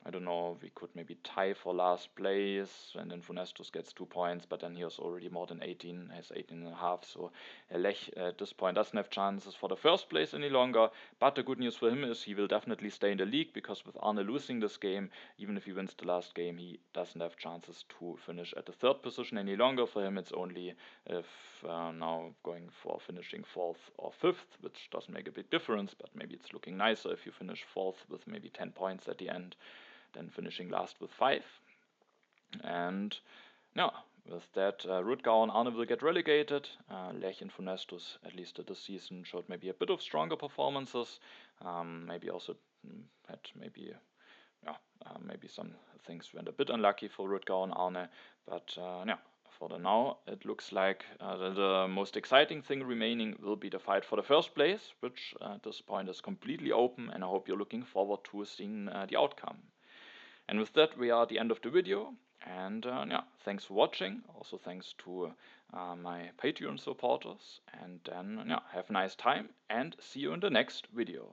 I don't know, we could maybe tie for last place, and then Funestus gets 2 points, but then he has already more than 18, has 18.5, so Lech at this point doesn't have chances for the first place any longer. But the good news for him is he will definitely stay in the league, because with Arne losing this game, even if he wins the last game, he doesn't have chances to finish at the 3rd position any longer. For him it's only if now going for finishing 4th or 5th, which doesn't make a big difference, but maybe it's looking nicer if you finish 4th with maybe 10 points at the end, then finishing last with 5. And yeah, with that, RutgerHauer and Arne will get relegated. Lech and Funestus, at least this season, showed maybe a bit of stronger performances. Maybe also had maybe some things went a bit unlucky for RutgerHauer and Arne, but yeah. For the now, it looks like the most exciting thing remaining will be the fight for the first place, which at this point is completely open, and I hope you're looking forward to seeing the outcome. And with that, we are at the end of the video, and yeah, thanks for watching. Also thanks to my Patreon supporters, and then yeah, have a nice time and see you in the next video.